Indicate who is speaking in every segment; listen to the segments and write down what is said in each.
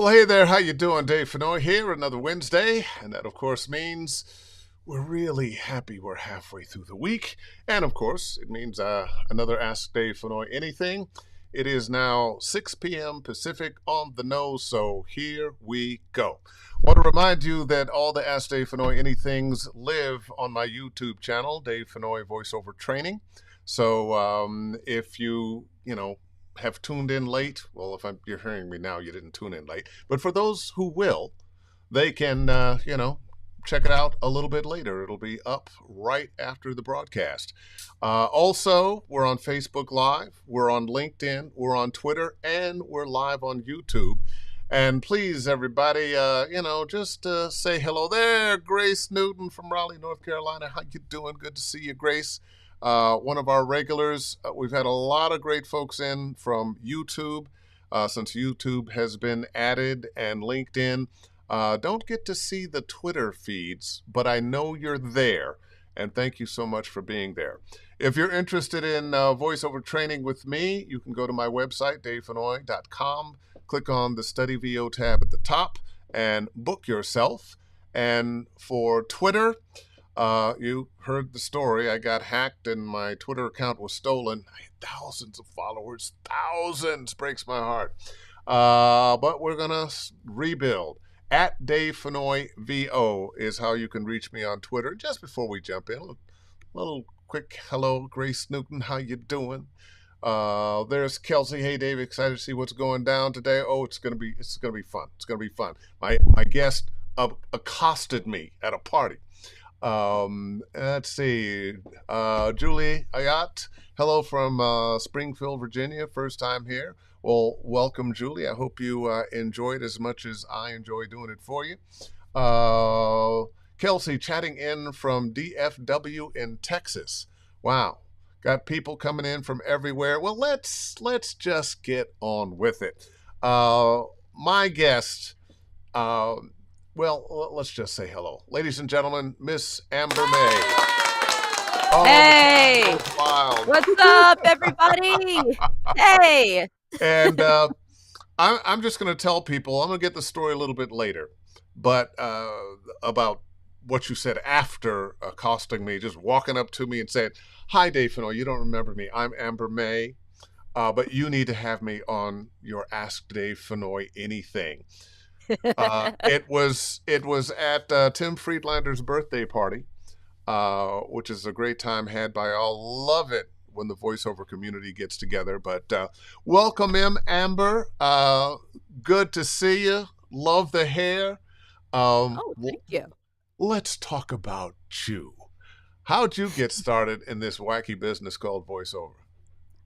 Speaker 1: Well, hey there, how you doing? Dave Fennoy here, another Wednesday, and that of course means we're really happy we're halfway through the week, and of course it means another Ask Dave Fennoy Anything. It is now 6 p.m. Pacific on the nose, so here we go. Want to remind you that all the Ask Dave Fennoy Anythings live on my YouTube channel, Dave Fennoy VoiceOver Training. So if you have tuned in late, well, if you're hearing me now, you didn't tune in late. But for those who will, they can, check it out a little bit later. It'll be up right after the broadcast. Also, we're on Facebook Live, we're on LinkedIn, we're on Twitter, and we're live on YouTube. And please, everybody, just say hello there. Grace Newton from Raleigh, North Carolina. How you doing? Good to see you, Grace. One of our regulars. We've had a lot of great folks in from YouTube since YouTube has been added and linked in. Don't get to see the Twitter feeds, but I know you're there, and thank you so much for being there. If you're interested in voiceover training with me, you can go to my website, davefennoy.com, click on the Study VO tab at the top, and book yourself. And for Twitter, you heard the story. I got hacked and my Twitter account was stolen. I had thousands of followers. Thousands. Breaks my heart. But we're going to rebuild. At Dave Fennoy VO is how you can reach me on Twitter. Just before we jump in, a little quick hello, Grace Newton. How you doing? There's Kelsey. Hey, Dave. Excited to see what's going down today. Oh, it's gonna be fun. It's gonna be fun. My guest accosted me at a party. Let's see. Julie Ayat, hello from Springfield, Virginia. First time here. Well, welcome, Julie. I hope you enjoyed as much as I enjoy doing it for you. Kelsey chatting in from DFW in Texas. Wow. Got people coming in from everywhere. Well, let's just get on with it. My guest, let's just say hello. Ladies and gentlemen, Miss Amber May. Oh,
Speaker 2: hey, what's up, everybody? Hey.
Speaker 1: And I'm just going to tell people, I'm going to get the story a little bit later, but about what you said after accosting me, just walking up to me and saying, "Hi, Dave Fennoy, you don't remember me. I'm Amber May, but you need to have me on your Ask Dave Fennoy Anything." It was at Tim Friedlander's birthday party, which is a great time had by all. Love it when the voiceover community gets together. But welcome in, Amber. Good to see you. Love the hair.
Speaker 2: Thank you.
Speaker 1: Let's talk about you. How'd you get started in this wacky business called voiceover?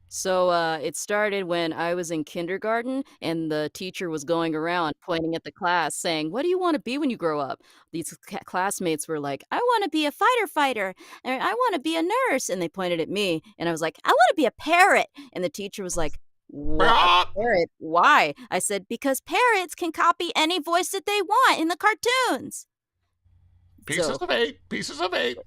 Speaker 2: So it started when I was in kindergarten, and the teacher was going around pointing at the class saying, "What do you want to be when you grow up?" These classmates were like, "I want to be a fighter, or I want to be a nurse." And they pointed at me, and I was like, "I want to be a parrot." And the teacher was like, "What, a parrot? Why?" I said, "Because parrots can copy any voice that they want in the cartoons."
Speaker 1: Pieces of eight.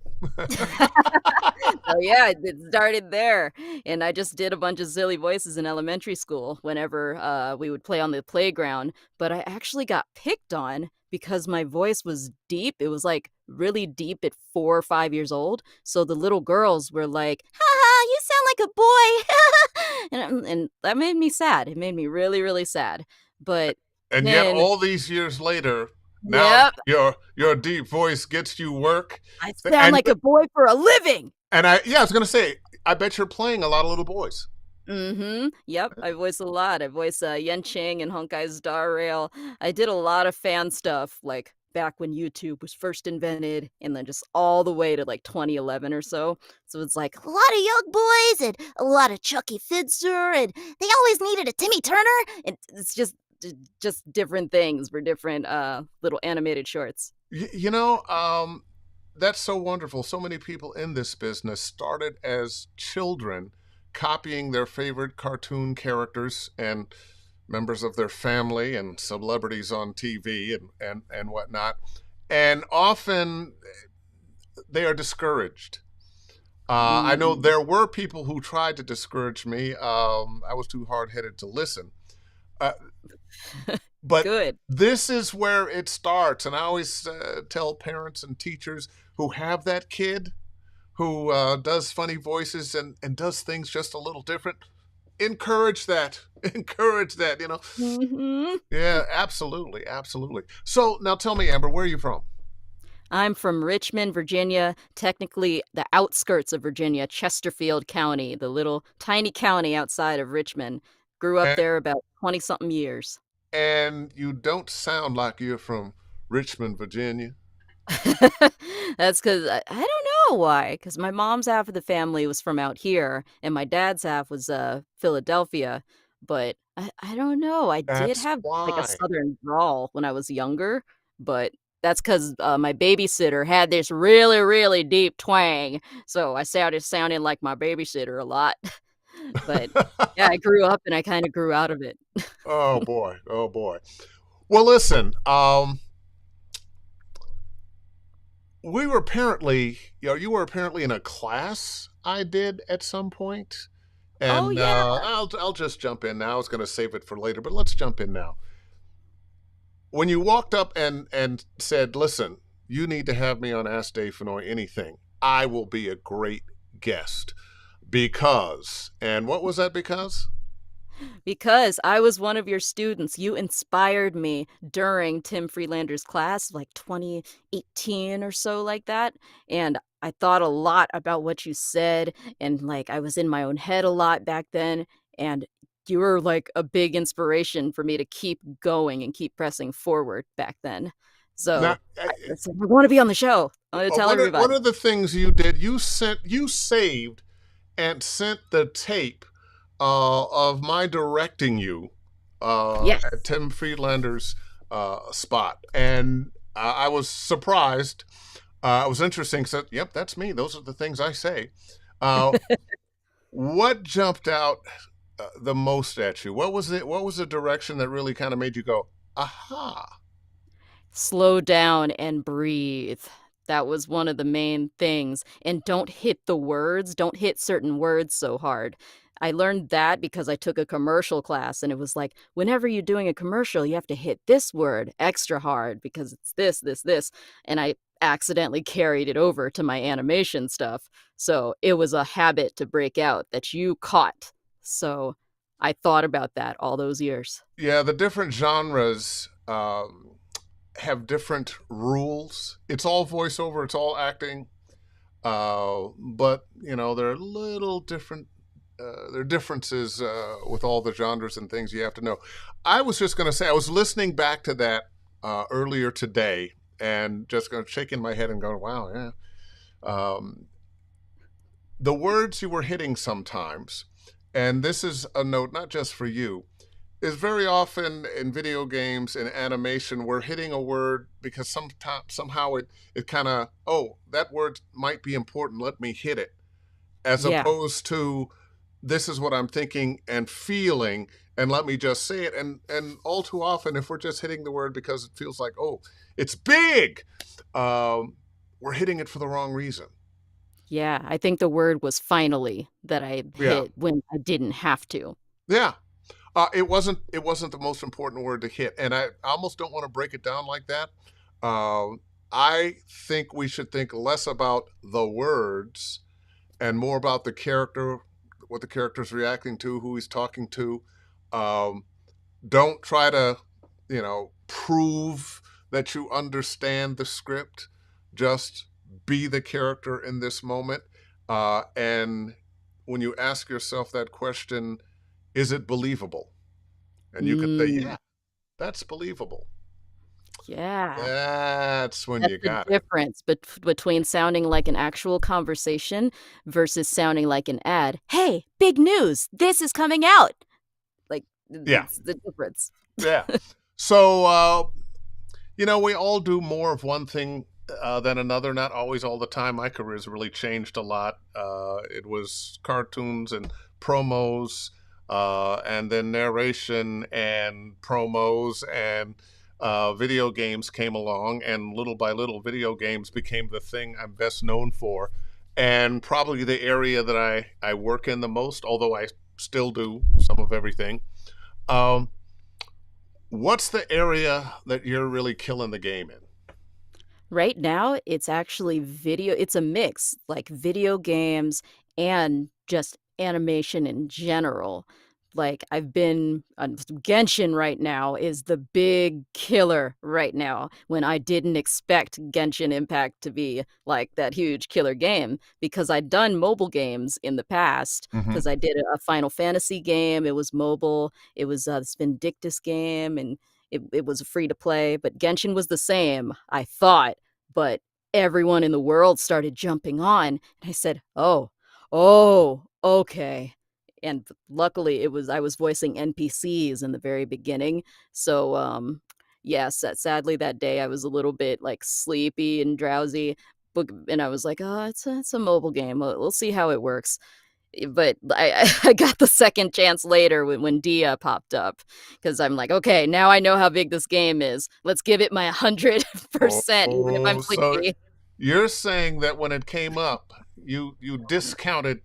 Speaker 2: So yeah, it started there, and I just did a bunch of silly voices in elementary school whenever we would play on the playground. But I actually got picked on because my voice was deep. It was like really deep at 4 or 5 years old. So the little girls were like, "Ha ha, you sound like a boy," and that made me sad. It made me really, really sad. But
Speaker 1: and
Speaker 2: then,
Speaker 1: yet, all these years later, now
Speaker 2: yep,
Speaker 1: your deep voice gets you work.
Speaker 2: I sound like a boy for a living.
Speaker 1: And I was going to say, I bet you're playing a lot of little boys.
Speaker 2: Mm-hmm. Yep, I voice a lot. I voice Yen Ching and Honkai's Star Rail. I did a lot of fan stuff, like back when YouTube was first invented, and then just all the way to like 2011 or so. So it's like a lot of young boys and a lot of Chucky Fidzer, and they always needed a Timmy Turner, and it's just different things for different little animated shorts.
Speaker 1: That's so wonderful. So many people in this business started as children copying their favorite cartoon characters and members of their family and celebrities on TV and whatnot. And often they are discouraged. I know there were people who tried to discourage me. I was too hard-headed to listen. Uh, but
Speaker 2: Good.
Speaker 1: this is where it starts. And I always tell parents and teachers who have that kid who does funny voices and does things just a little different, encourage that. Encourage that, you know.
Speaker 2: Mhm.
Speaker 1: Yeah, absolutely. Absolutely. So now tell me, Amber, where are you from?
Speaker 2: I'm from Richmond, Virginia, technically the outskirts of Virginia, Chesterfield County, the little tiny county outside of Richmond. Grew up
Speaker 1: And,
Speaker 2: there about 20 something years.
Speaker 1: and you don't sound like you're from Richmond, Virginia.
Speaker 2: That's 'cause I don't know why. Because my mom's half of the family was from out here, and my dad's half was, Philadelphia, but I don't know, I did
Speaker 1: That's
Speaker 2: have, like, a
Speaker 1: why.
Speaker 2: southern drawl when I was younger, but that's 'cause, my babysitter had this really, really deep twang, so I started sounding like my babysitter a lot, but, yeah, I grew up and I kinda grew out of it.
Speaker 1: Oh boy. Oh boy. Well, listen, we were apparently, you were apparently in a class I did at some point,
Speaker 2: Oh,
Speaker 1: and
Speaker 2: yeah.
Speaker 1: I'll just jump in now. I was going to save it for later, but let's jump in now. When you walked up and said, "Listen, you need to have me on Ask Dave Fennoy anything. I will be a great guest because," and what was that because?
Speaker 2: Because I was one of your students, you inspired me during Tim Freelander's class, like 2018 or so like that, and I thought a lot about what you said, and, like, I was in my own head a lot back then, and you were, like, a big inspiration for me to keep going and keep pressing forward back then.
Speaker 1: Now,
Speaker 2: So, I said, "I wanna be on the show. I wanna tell
Speaker 1: one
Speaker 2: everybody."
Speaker 1: of the things you did, you saved and sent the tape of my directing you at
Speaker 2: Yes.
Speaker 1: Tim Friedlander's spot, and I was surprised. It was interesting. So, yep, that's me. Those are the things I say. Uh, what jumped out the most at you? What was it? What was the direction that really kind of made you go, "Aha"?
Speaker 2: Slow down and breathe. That was one of the main things, and don't hit the words, don't hit certain words so hard. I learned that because I took a commercial class, and it was like, whenever you're doing a commercial, you have to hit this word extra hard because it's this, this, this, and I accidentally carried it over to my animation stuff, so it was a habit to break out that you caught. So, I thought about that all those years.
Speaker 1: Yeah, the different genres have different rules. It's all voiceover. It's all acting. But there are little different. There are differences with all the genres and things you have to know. I was just going to say I was listening back to that earlier today and just going shaking my head and going, "Wow, yeah." Um, the words you were hitting sometimes, and this is a note not just for you, is very often in video games and animation we're hitting a word because sometimes somehow it kind of, oh, that word might be important, let me hit it, as
Speaker 2: Yeah.
Speaker 1: opposed to this is what I'm thinking and feeling and let me just say it. And all too often if we're just hitting the word because it feels like, oh, it's big, we're hitting it for the wrong reason.
Speaker 2: Yeah, I think the word was "finally" that I
Speaker 1: Yeah.
Speaker 2: hit when I didn't have to.
Speaker 1: Yeah. It wasn't the most important word to hit, and I almost don't want to break it down like that. I think we should think less about the words and more about the character, what the character's reacting to, who he's talking to. Um, don't try to, prove that you understand the script. Just be the character in this moment. And when you ask yourself that question, is it believable? And you could say,
Speaker 2: Mm,
Speaker 1: yeah, that's believable.
Speaker 2: yeah.
Speaker 1: That's when
Speaker 2: That's
Speaker 1: you
Speaker 2: the
Speaker 1: got it.
Speaker 2: difference between sounding like an actual conversation versus sounding like an ad. "Hey, big news! This is coming out!" Like,
Speaker 1: Yeah.
Speaker 2: it's the difference.
Speaker 1: Yeah. So, we all do more of one thing than another, not always all the time. My career's really changed a lot. It was cartoons and promos, and then narration and promos, and video games came along, and little by little, video games became the thing I'm best known for, and probably the area that I work in the most, although I still do some of everything. Um, What's the area that you're really killing the game in?
Speaker 2: Right now, it's actually video it's a mix, like video games and just animation in general. Like, I've been Genshin right now is the big killer right now, when I didn't expect Genshin Impact to be, like, that huge killer game, because I'd done mobile games in the past.
Speaker 1: Hmm.
Speaker 2: Because I did a Final Fantasy game, it was mobile, it was, this Vindictus game, and it was free to play, but Genshin was the same, I thought, but everyone in the world started jumping on, and I said, "Oh, oh, okay." And luckily, it was I was voicing NPCs in the very beginning, so, yes, sadly, that day, I was a little bit, like, sleepy and drowsy, and I was like, "Oh, it's a mobile game, we'll see how it works." But I got the second chance later when Dia popped up, because 'cause I'm like, "Okay, now I know how big this game is. Let's give it my 100% even if I'm
Speaker 1: Oh, so
Speaker 2: sleepy."
Speaker 1: you're saying that when it came up, you discounted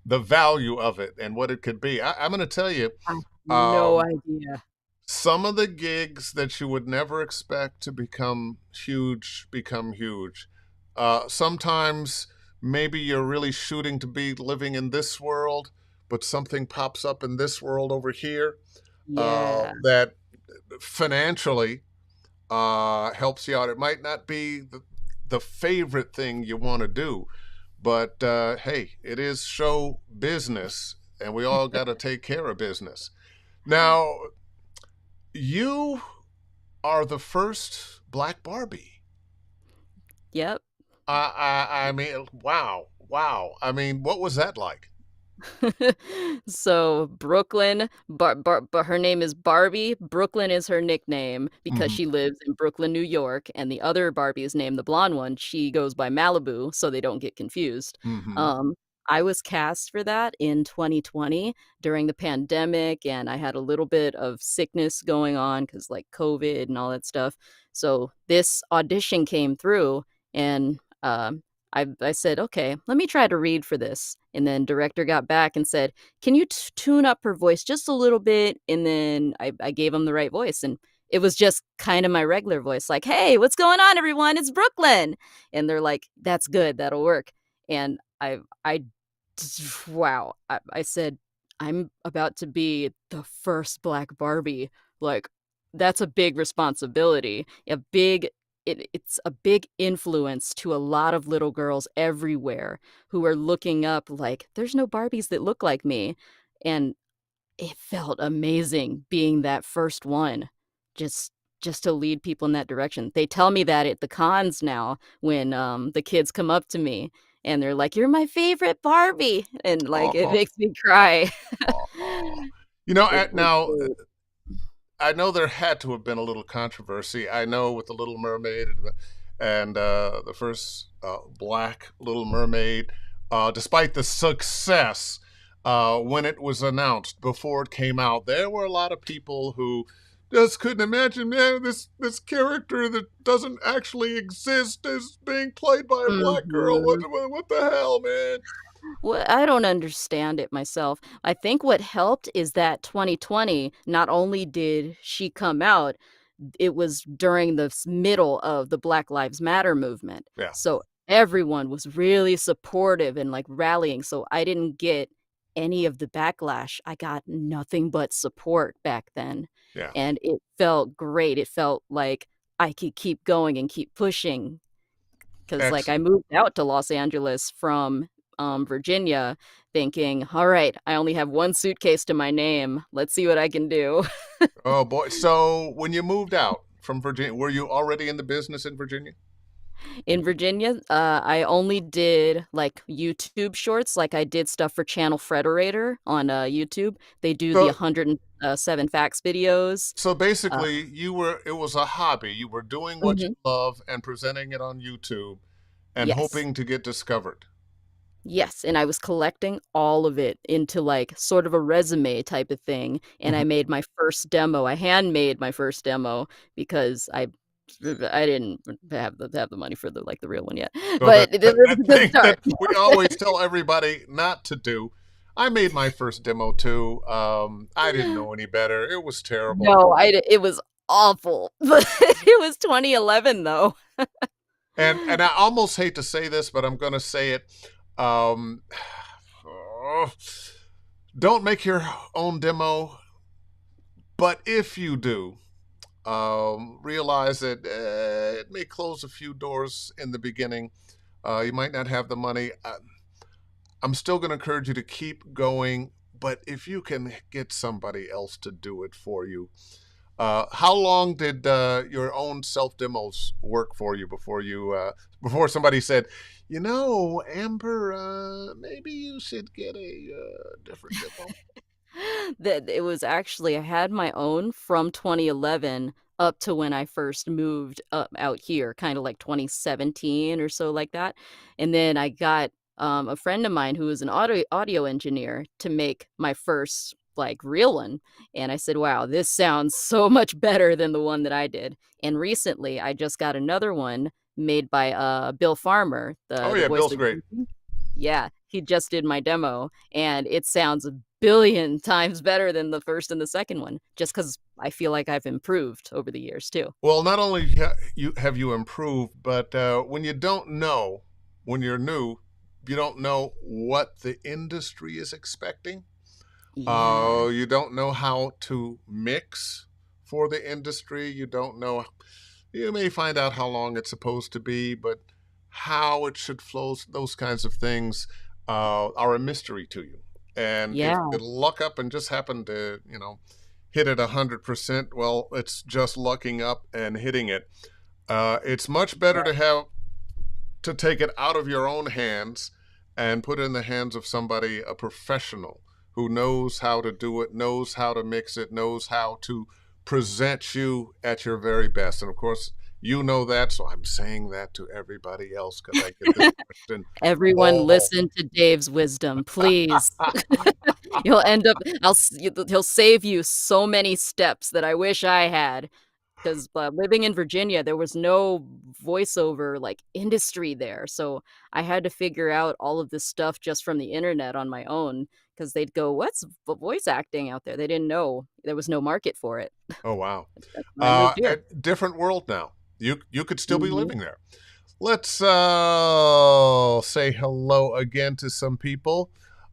Speaker 1: the value of it and what it could be. I'm going to tell you,
Speaker 2: I had no
Speaker 1: um,
Speaker 2: idea.
Speaker 1: some of the gigs that you would never expect to become huge. Sometimes maybe you're really shooting to be living in this world, but something pops up in this world over here
Speaker 2: Yeah.
Speaker 1: that financially helps you out. It might not be the favorite thing you want to do, but hey, it is show business, and we all got to take care of business. Now, you are the first Black Barbie.
Speaker 2: Yep.
Speaker 1: I mean, wow, wow. I mean, what was that like?
Speaker 2: So, Brooklyn, but her name is Barbie. Brooklyn is her nickname because
Speaker 1: Hmm.
Speaker 2: she lives in Brooklyn, New York, and the other Barbie is named the blonde one, she goes by Malibu, so they don't get confused.
Speaker 1: Hmm.
Speaker 2: Um, I was cast for that in 2020 during the pandemic, and I had a little bit of sickness going on because, like, COVID and all that stuff. So, this audition came through, and, I said, "Okay, let me try to read for this." And then director got back and said, "Can you tune up her voice just a little bit?" And then I gave him the right voice, and it was just kinda my regular voice, like, "Hey, what's going on, everyone? It's Brooklyn." And they're like, "That's good, that'll work." And I wow. I said, "I'm about to be the first Black Barbie." Like, that's a big responsibility, a big it's a big influence to a lot of little girls everywhere who are looking up like, "There's no Barbies that look like me." And it felt amazing being that first one, just just to lead people in that direction. They tell me that at the cons now when, the kids come up to me and they're like, "You're my favorite Barbie," and, like, it
Speaker 1: Oh,
Speaker 2: makes me cry.
Speaker 1: oh. You know,
Speaker 2: It was
Speaker 1: now
Speaker 2: great.
Speaker 1: I know there had to have been a little controversy. I know with the Little Mermaid and the first Black Little Mermaid, despite the success when it was announced before it came out, there were a lot of people who just couldn't imagine, man, this character that doesn't actually exist is being played by a black girl.
Speaker 2: Mhm.
Speaker 1: What the hell, man?
Speaker 2: Well, I don't understand it myself. I think what helped is that 2020, not only did she come out, it was during the middle of the Black Lives Matter movement.
Speaker 1: Yeah,
Speaker 2: So everyone was really supportive and like rallying. So I didn't get any of the backlash. I got nothing but support back then.
Speaker 1: yeah.
Speaker 2: And it felt great. It felt like I could keep going and keep pushing 'cause, like, I
Speaker 1: Excellent.
Speaker 2: moved out to Los Angeles from, Virginia thinking, "Alright, I only have 1 suitcase to my name. Let's see what I can do."
Speaker 1: Oh boy. So when you moved out from Virginia, were you already in the business in Virginia?
Speaker 2: In Virginia, I only did, like, YouTube shorts, like, I did stuff for Channel Frederator on, YouTube. They do the
Speaker 1: So
Speaker 2: 107 facts videos.
Speaker 1: so
Speaker 2: Uh
Speaker 1: basically it was a hobby. You were doing what you
Speaker 2: Mhm.
Speaker 1: love and presenting it on YouTube and
Speaker 2: Yes.
Speaker 1: hoping to get discovered.
Speaker 2: Yes, and I was collecting all of it into, like, sort of a resume type of thing, and I
Speaker 1: Mhm.
Speaker 2: made my first demo. I handmade my first demo because I didn't have the money for the, like, the real one yet,
Speaker 1: So
Speaker 2: but it was
Speaker 1: that
Speaker 2: a good
Speaker 1: thing that
Speaker 2: start.
Speaker 1: we always tell everybody not to do. I made my first demo too. I didn't know any better. It was terrible.
Speaker 2: No, it was awful. But it was 2011 though.
Speaker 1: And I almost hate to say this, but I'm going to say it. Um, don't make your own demo, but if you do, realize that it may close a few doors in the beginning. You might not have the money. I'm still going to encourage you to keep going, but if you can get somebody else to do it for you. How long did your own self demos work for you before somebody said, Amber, maybe you should get a different demo?
Speaker 2: That it was actually I had my own from 2011 up to when I first moved up out here, kinda like 2017 or so like that, and then I got, a friend of mine who was an audio engineer to make my first, like, real one, and I said, "Wow, this sounds so much better than the one that I did," and recently, I just got another one made by, Bill Farmer,
Speaker 1: Oh
Speaker 2: the
Speaker 1: yeah,
Speaker 2: voice
Speaker 1: Bill's
Speaker 2: of
Speaker 1: great.
Speaker 2: Goofy. Yeah, he just did my demo, and it sounds a billion times better than the first and the second one, just because I feel like I've improved over the years too.
Speaker 1: Well, not only have you improved, but when you don't know, when you're new, you don't know what the industry is expecting.
Speaker 2: Yeah,
Speaker 1: You don't know how to mix for the industry. You don't know. You may find out how long it's supposed to be, but how it should flow, those kinds of things are a mystery to you. And if
Speaker 2: yeah,
Speaker 1: you luck up and just happen to, hit it 100%, well, it's just lucking up and hitting it. It's much better to have to take it out of your own hands and put it in the hands of somebody, a professional who knows how to do it, knows how to mix it, knows how to present you at your very best. And of course, you know that, so I'm saying that to everybody else because I get this question
Speaker 2: everyone
Speaker 1: all.
Speaker 2: listen to Dave's wisdom, please. You'll end up he'll save you so many steps that I wish I had. 'Cause, living in Virginia, there was no voiceover, like, industry there, so I had to figure out all of this stuff just from the internet on my own. Because 'cause they'd go, "What's voice acting out there?" They didn't know. There was no market for it.
Speaker 1: Oh wow.
Speaker 2: That's when I moved here.
Speaker 1: A different world now. You could still be
Speaker 2: Mhm.
Speaker 1: living there. Let's say hello again to some people.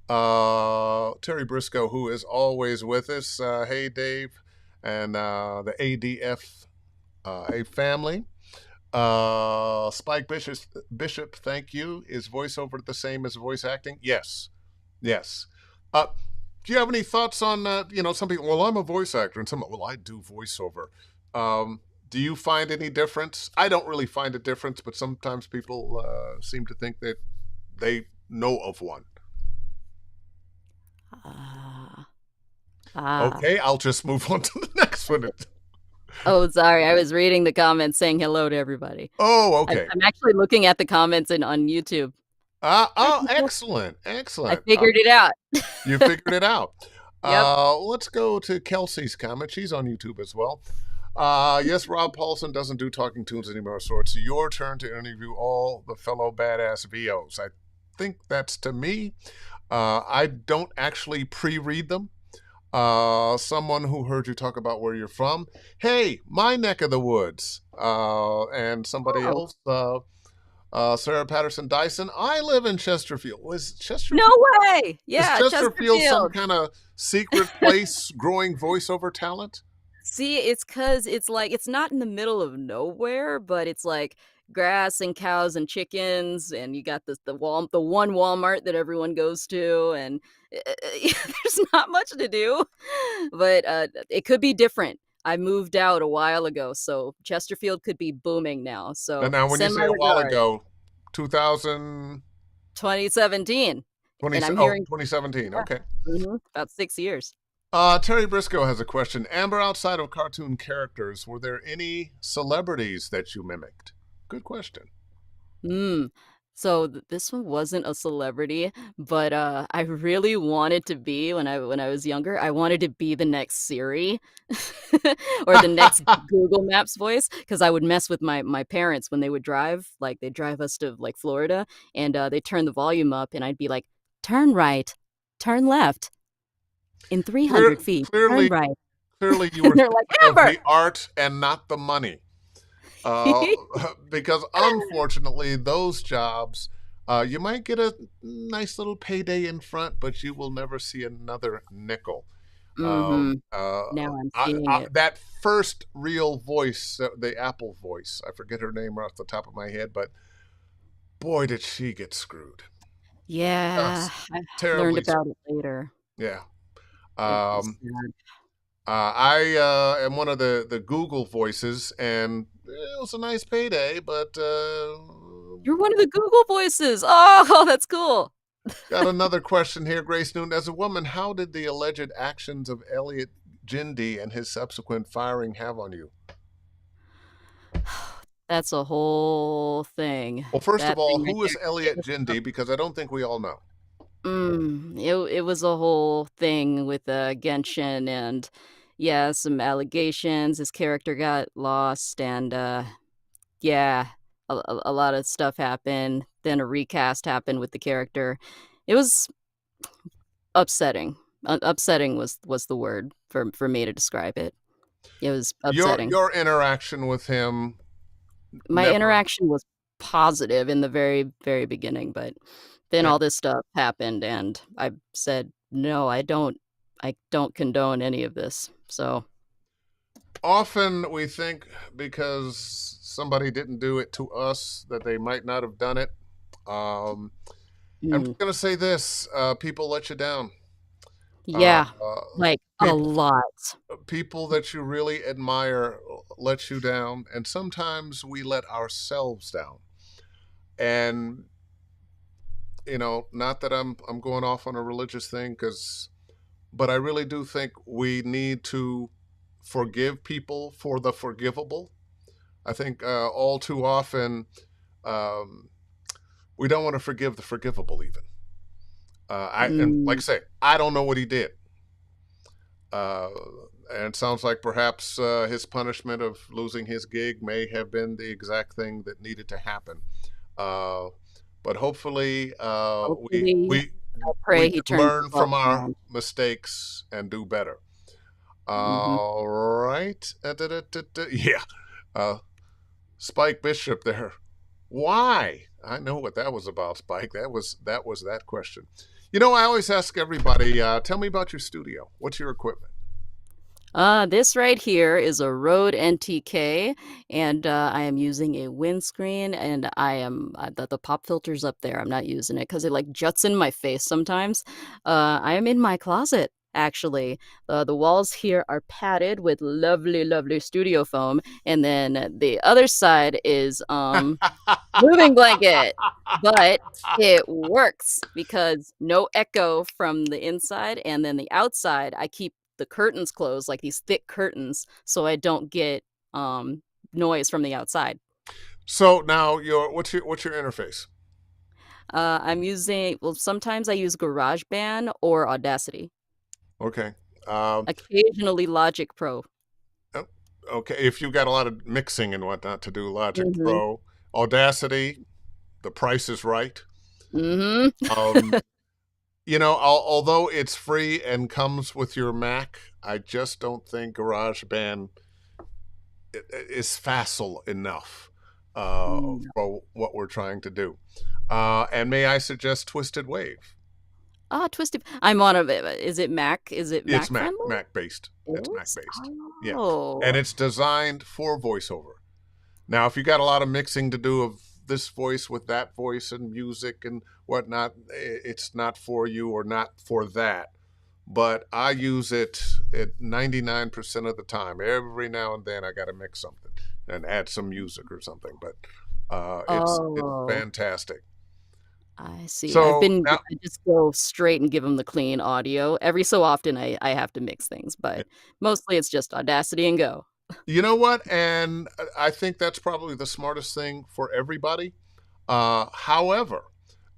Speaker 1: Terry Briscoe, who is always with us. Hey, Dave, and the ADF a family. Spike Bishop, thank you. Is voiceover the same as voice acting? Yes, yes. Uh, do you have any thoughts on some people? Well, I'm a voice actor, and some well, I do voiceover. Do you find any difference? I don't really find a difference, but sometimes people seem to think that they know of one.
Speaker 2: Ah. Ah.
Speaker 1: Okay, I'll just move on to the next one.
Speaker 2: Oh, sorry, I was reading the comments saying hello to everybody.
Speaker 1: Oh,
Speaker 2: I'm
Speaker 1: okay.
Speaker 2: I'm actually looking at the comments on YouTube. Hi,
Speaker 1: Oh,
Speaker 2: people.
Speaker 1: excellent,
Speaker 2: I
Speaker 1: excellent.
Speaker 2: figured it out.
Speaker 1: You figured it out.
Speaker 2: Yep.
Speaker 1: Let's go to Kelsey's comment. She's on YouTube as well. Yes, Rob Paulson doesn't do talking tunes anymore, so it's your turn to interview all the fellow badass VOs. I think that's to me. I don't actually pre-read them. Someone who heard you talk about where you're from. Hey, my neck of the woods. And somebody
Speaker 2: Oh,
Speaker 1: else. Sarah Patterson Dyson. I live in Chesterfield. Was
Speaker 2: no
Speaker 1: Chesterfield?
Speaker 2: way!
Speaker 1: Is
Speaker 2: Yeah,
Speaker 1: Chesterfield some
Speaker 2: Chesterfield.
Speaker 1: kind of secret place growing voiceover talent?
Speaker 2: See, it's 'cause it's, like it's not in the middle of nowhere, but it's, like, grass and cows and chickens, and you got the one Walmart that everyone goes to, and, there's not much to do, but, it could be different. I moved out a while ago, so Chesterfield could be booming now,
Speaker 1: And
Speaker 2: so
Speaker 1: now, when you
Speaker 2: send
Speaker 1: say
Speaker 2: my
Speaker 1: a while
Speaker 2: regards.
Speaker 1: ago, 2020,
Speaker 2: 2017, and I'm hearing
Speaker 1: 2017.
Speaker 2: yeah,
Speaker 1: Okay.
Speaker 2: about 6 years.
Speaker 1: Terry Briscoe has a question. Amber, outside of cartoon characters, were there any celebrities that you mimicked? Good question.
Speaker 2: Mm. So this one wasn't a celebrity, but I really wanted to be when I was younger. I wanted to be the next Siri or the next Google Maps voice because I would mess with my parents when they would drive. Like they drive us to like Florida, and they turn the volume up, and I'd be like, "Turn right, turn left in 300 feet, turn
Speaker 1: Clearly,
Speaker 2: right."
Speaker 1: Clearly, you
Speaker 2: And
Speaker 1: were
Speaker 2: they're
Speaker 1: thinking
Speaker 2: like,
Speaker 1: of
Speaker 2: "Amber!"
Speaker 1: the art and not the money. Uh, because unfortunately, those jobs, you might get a nice little payday in front, but you will never see another nickel. Um,
Speaker 2: Mhm.
Speaker 1: uh,
Speaker 2: Now I'm seeing it.
Speaker 1: that first real voice, the Apple voice, I forget her name right off the top of my head, but boy, did she get screwed.
Speaker 2: Yeah,
Speaker 1: Just
Speaker 2: I learned
Speaker 1: terribly
Speaker 2: about
Speaker 1: screwed.
Speaker 2: it later.
Speaker 1: Yeah.
Speaker 2: It was
Speaker 1: Um,
Speaker 2: sad.
Speaker 1: I am one of the Google voices, and it was a nice payday, but
Speaker 2: You're one of the Google voices. Oh, that's cool.
Speaker 1: got another question here, Grace Noon. As a woman, how did the alleged actions of Elliot Jindy and his subsequent firing have on you?
Speaker 2: That's a whole thing.
Speaker 1: Well, first of
Speaker 2: That
Speaker 1: all,
Speaker 2: thing right
Speaker 1: who
Speaker 2: there
Speaker 1: is
Speaker 2: can get
Speaker 1: Elliot
Speaker 2: us up.
Speaker 1: Jindy? Because I don't think we all know.
Speaker 2: It was a whole thing with, Genshin and, yeah, some allegations. His character got lost and, yeah, a lot of stuff happened. Then a recast happened with the character. It was upsetting. Upsetting was the word for me to describe it. It was upsetting.
Speaker 1: Your interaction with him
Speaker 2: My
Speaker 1: never.
Speaker 2: interaction was positive in the very, very beginning, but then
Speaker 1: Yeah.
Speaker 2: all this stuff happened, and I said, "No, I don't condone any of this." So,
Speaker 1: Often we think because somebody didn't do it to us that they might not have done it. Um, I'm
Speaker 2: mm,
Speaker 1: just gonna say this: people let you down. Uh,
Speaker 2: yeah, like, a
Speaker 1: people
Speaker 2: lot.
Speaker 1: people that you really admire let you down, and sometimes we let ourselves down. And not that I'm going off on a religious thing, but I really do think we need to forgive people for the forgivable. I think all too often um, we don't want to forgive the forgivable. Even and like I
Speaker 2: Mm,
Speaker 1: say, I don't know what he did. Uh, and it sounds like perhaps his punishment of losing his gig may have been the exact thing that needed to happen. Uh, but hopefully,
Speaker 2: hopefully, I
Speaker 1: we
Speaker 2: pray he
Speaker 1: can
Speaker 2: turns
Speaker 1: learn
Speaker 2: his life
Speaker 1: from our
Speaker 2: around.
Speaker 1: mistakes and do better.
Speaker 2: Mhm.
Speaker 1: All right. Yeah. Uh, Spike Bishop there. Why? I know what that was about, Spike. That was that question. I always ask everybody, tell me about your studio. What's your equipment?
Speaker 2: This right here is a Rode NTK, and, I am using a windscreen, and I am the pop filter's up there, I'm not using it because it, like, juts in my face sometimes. I am in my closet, actually. The walls here are padded with lovely, lovely studio foam, and then the other side is, moving blanket, but it works because no echo from the inside, and then the outside, I keep the curtains closed, like these thick curtains, so I don't get, noise from the outside.
Speaker 1: So now what's your interface?
Speaker 2: I'm using well, sometimes I use GarageBand or Audacity,
Speaker 1: Okay. Um,
Speaker 2: occasionally Logic Pro.
Speaker 1: oh, okay. If you've got a lot of mixing and whatnot to do, Logic
Speaker 2: Mhm,
Speaker 1: Pro, Audacity, the price is right.
Speaker 2: mhm.
Speaker 1: Um, although it's free and comes with your Mac, I just don't think GarageBand is facile enough
Speaker 2: Mm.
Speaker 1: for what we're trying to do. And may I suggest Twisted Wave?
Speaker 2: Twisted I'm on a is it Mac? Is it
Speaker 1: It's
Speaker 2: Mac friendly?
Speaker 1: Mac based. It's Mac
Speaker 2: Is?
Speaker 1: based. Yeah, and
Speaker 2: Oh.
Speaker 1: it's designed for voiceover. Now, if you got a lot of mixing to do of this voice with that voice and music and whatnot, it's not for you or not for that. But I use it at 99% of the time. Every now and then, I got to mix something and add some music or something. But it's
Speaker 2: Oh.
Speaker 1: fantastic.
Speaker 2: I see.
Speaker 1: So now,
Speaker 2: I just go straight and give them the clean audio. Every so often, I have to mix things, but mostly it's just Audacity and go.
Speaker 1: you know what? And I think that's probably the smartest thing for everybody. However,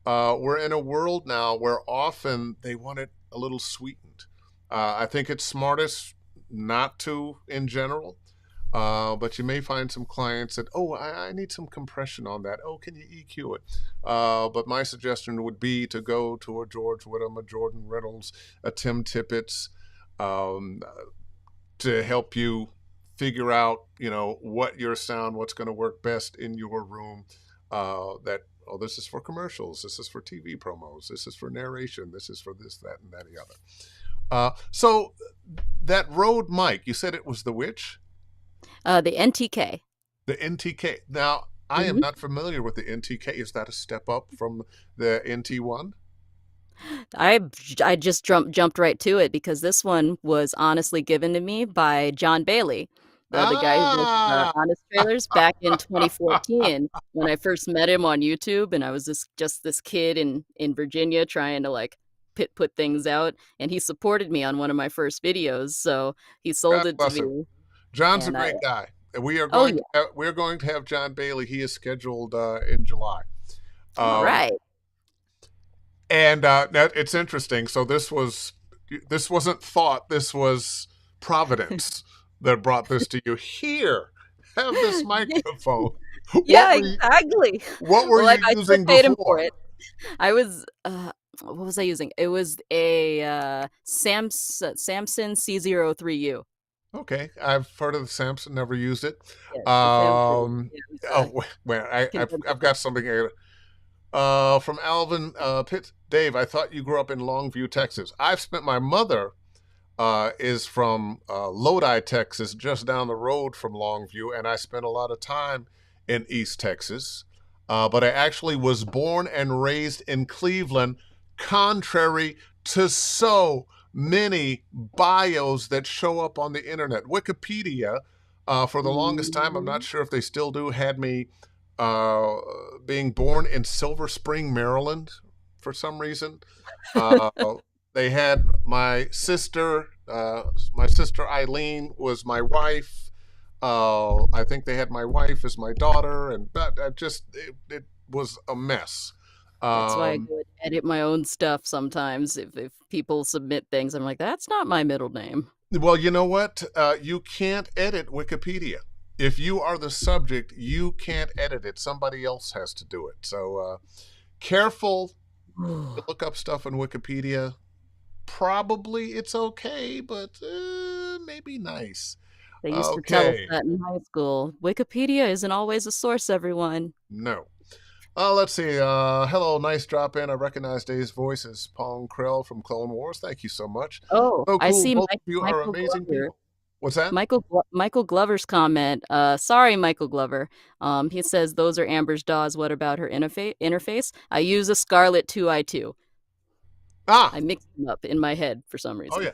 Speaker 1: we're in a world now where often they want it a little sweetened. I think it's smartest not to in general, but you may find some clients that, oh, I need some compression on that. Oh, can you EQ it? But my suggestion would be to go to a George Whittam, a Jordan Reynolds, a Tim Tippett's, um, to help you figure out, what your sound, what's going to work best in your room. That this is for commercials, this is for TV promos, this is for narration, this is for this, that, and that, and the other. So that Rode mic, you said it was the which?
Speaker 2: The NTK.
Speaker 1: The NTK. Now, I am
Speaker 2: Mhm.
Speaker 1: not familiar with the NTK. Is that a step up from the NT1?
Speaker 2: I I just jumped right to it because this one was honestly given to me by John Bailey, the guy who does the
Speaker 1: Ah!
Speaker 2: Honest Trailers back in 2014 when I first met him on YouTube, and I was just this kid in Virginia trying to, like, put things out, and he supported me on one of my first videos, so he
Speaker 1: God
Speaker 2: sold it to
Speaker 1: bless him.
Speaker 2: me,
Speaker 1: John's a
Speaker 2: and I
Speaker 1: great guy. We are
Speaker 2: oh,
Speaker 1: going
Speaker 2: yeah.
Speaker 1: to we're going to have John Bailey. He is scheduled in July. Um,
Speaker 2: Alright.
Speaker 1: and now it's interesting. So this wasn't thought. This was Providence that brought this to you. Here, have this microphone. What
Speaker 2: Yeah,
Speaker 1: were you
Speaker 2: exactly.
Speaker 1: What were
Speaker 2: Well, I
Speaker 1: you
Speaker 2: I still
Speaker 1: using
Speaker 2: paid him for
Speaker 1: before?
Speaker 2: it. I was, what was I using? It was a, Samson C03U.
Speaker 1: Okay, I've heard of the Samsung, never used it.
Speaker 2: Yeah, the Samson.
Speaker 1: Um,
Speaker 2: Yeah, it was
Speaker 1: oh,
Speaker 2: a
Speaker 1: wait, I've
Speaker 2: condenser.
Speaker 1: got something here. From Alvin Pitt. Dave, I thought you grew up in Longview, Texas. My mother is from Lodi, Texas, just down the road from Longview, and I spent a lot of time in East Texas. But I actually was born and raised in Cleveland, contrary to so many bios that show up on the internet. Wikipedia, for the longest time, I'm not
Speaker 2: Mhm.
Speaker 1: sure if they still do, had me uh, being born in Silver Spring, Maryland, for some reason. Uh, they had my sister. My sister Eileen was my wife. I think they had my wife as my daughter, and but it was a mess.
Speaker 2: That's why I
Speaker 1: Um,
Speaker 2: go and edit my own stuff sometimes if people submit things, I'm like, "That's not my middle name."
Speaker 1: well, you know what? You can't edit Wikipedia. If you are the subject, you can't edit it. Somebody else has to do it. So careful to look up stuff in Wikipedia. Probably it's okay, but maybe nice.
Speaker 2: They used to tell us
Speaker 1: Okay,
Speaker 2: that in high school. Wikipedia isn't always a source, everyone.
Speaker 1: no. Let's see. Hello, nice drop in. I recognize Dave's voice as Pong Krell from Clone Wars. Thank you so much.
Speaker 2: Oh,
Speaker 1: So
Speaker 2: I
Speaker 1: cool.
Speaker 2: see
Speaker 1: Both of you are
Speaker 2: Michael
Speaker 1: amazing
Speaker 2: Glover.
Speaker 1: people. What's that?
Speaker 2: Michael Glover's comment, "Sorry, Michael Glover." He says, "Those are Amber's DAWs. What about her interface? I use a Scarlett 2i2."
Speaker 1: Ah,
Speaker 2: I mixed them up in my head for some
Speaker 1: oh
Speaker 2: reason.
Speaker 1: yeah.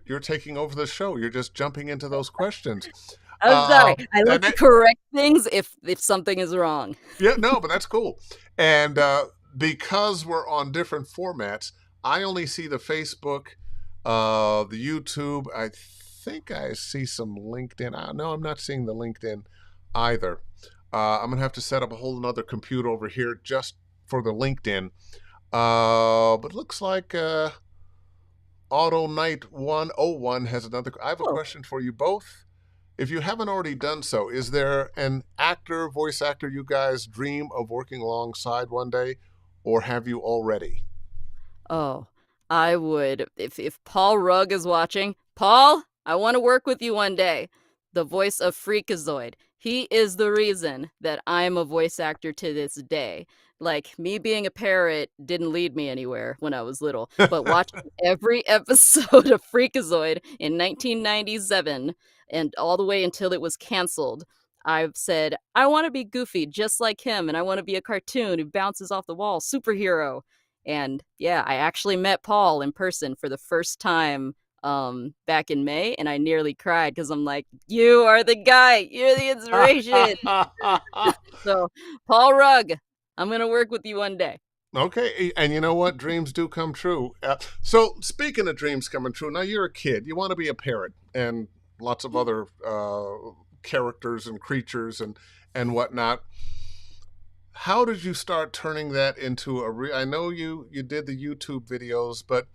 Speaker 1: You're taking over the show. You're just jumping into those questions.
Speaker 2: I'm sorry.
Speaker 1: Uh,
Speaker 2: I like
Speaker 1: and
Speaker 2: to
Speaker 1: that,
Speaker 2: correct things if something is wrong.
Speaker 1: yeah, no, but that's cool. And because we're on different formats, I only see the Facebook, the YouTube. I think I see some LinkedIn. No, I'm not seeing the LinkedIn either. I'm gonna have to set up a whole another computer over here just for the LinkedIn. But looks like Auto Knight 101 has another. I have a
Speaker 2: Oh,
Speaker 1: question for you both. If you haven't already done so, is there an actor, voice actor you guys dream of working alongside one day, or have you already?
Speaker 2: oh, I would if Paul Rugg is watching, Paul, I wanna work with you one day. The voice of Freakazoid. He is the reason that I'm a voice actor to this day. Like, me being a parrot didn't lead me anywhere when I was little, but watching every episode of Freakazoid in 1997 and all the way until it was canceled, I've said, "I wanna be Goofy just like him, and I wanna be a cartoon who bounces off the wall, superhero." And yeah, I actually met Paul in person for the first time back in May, and I nearly cried because I'm like, "You are the guy. You're the inspiration." So, Paul Rugg, I'm gonna work with you one day.
Speaker 1: Okay, and you know what? Dreams do come true. So, speaking of dreams coming true, now you're a kid. You want to be a parrot and lots of other characters and creatures and whatnot. How did you start turning that into I know you did the YouTube videos, but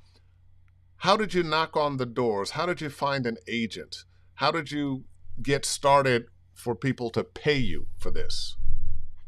Speaker 1: how did you knock on the doors? How did you find an agent? How did you get started for people to pay you for this?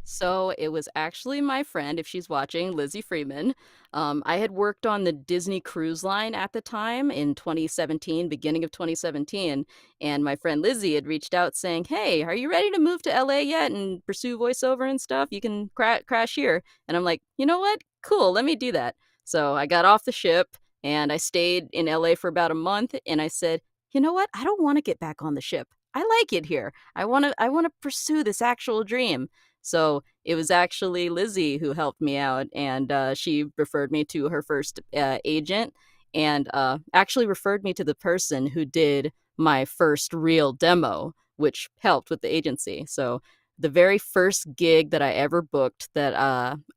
Speaker 2: So it was actually my friend, if she's watching, Lizzie Freeman. I had worked on the Disney Cruise Line at the time in 2017, beginning of 2017, and my friend Lizzie had reached out saying, "Hey, are you ready to move to LA yet and pursue voiceover and stuff? You can crash here." And I'm like, "You know what? Cool, let me do that." So I got off the ship and I stayed in LA for about a month, and I said, "You know what? I don't want to get back on the ship. I like it here. I want to pursue this actual dream." So it was actually Lizzie who helped me out, and she referred me to her first agent, and actually referred me to the person who did my first real demo, which helped with the agency. So the very first gig that I ever booked that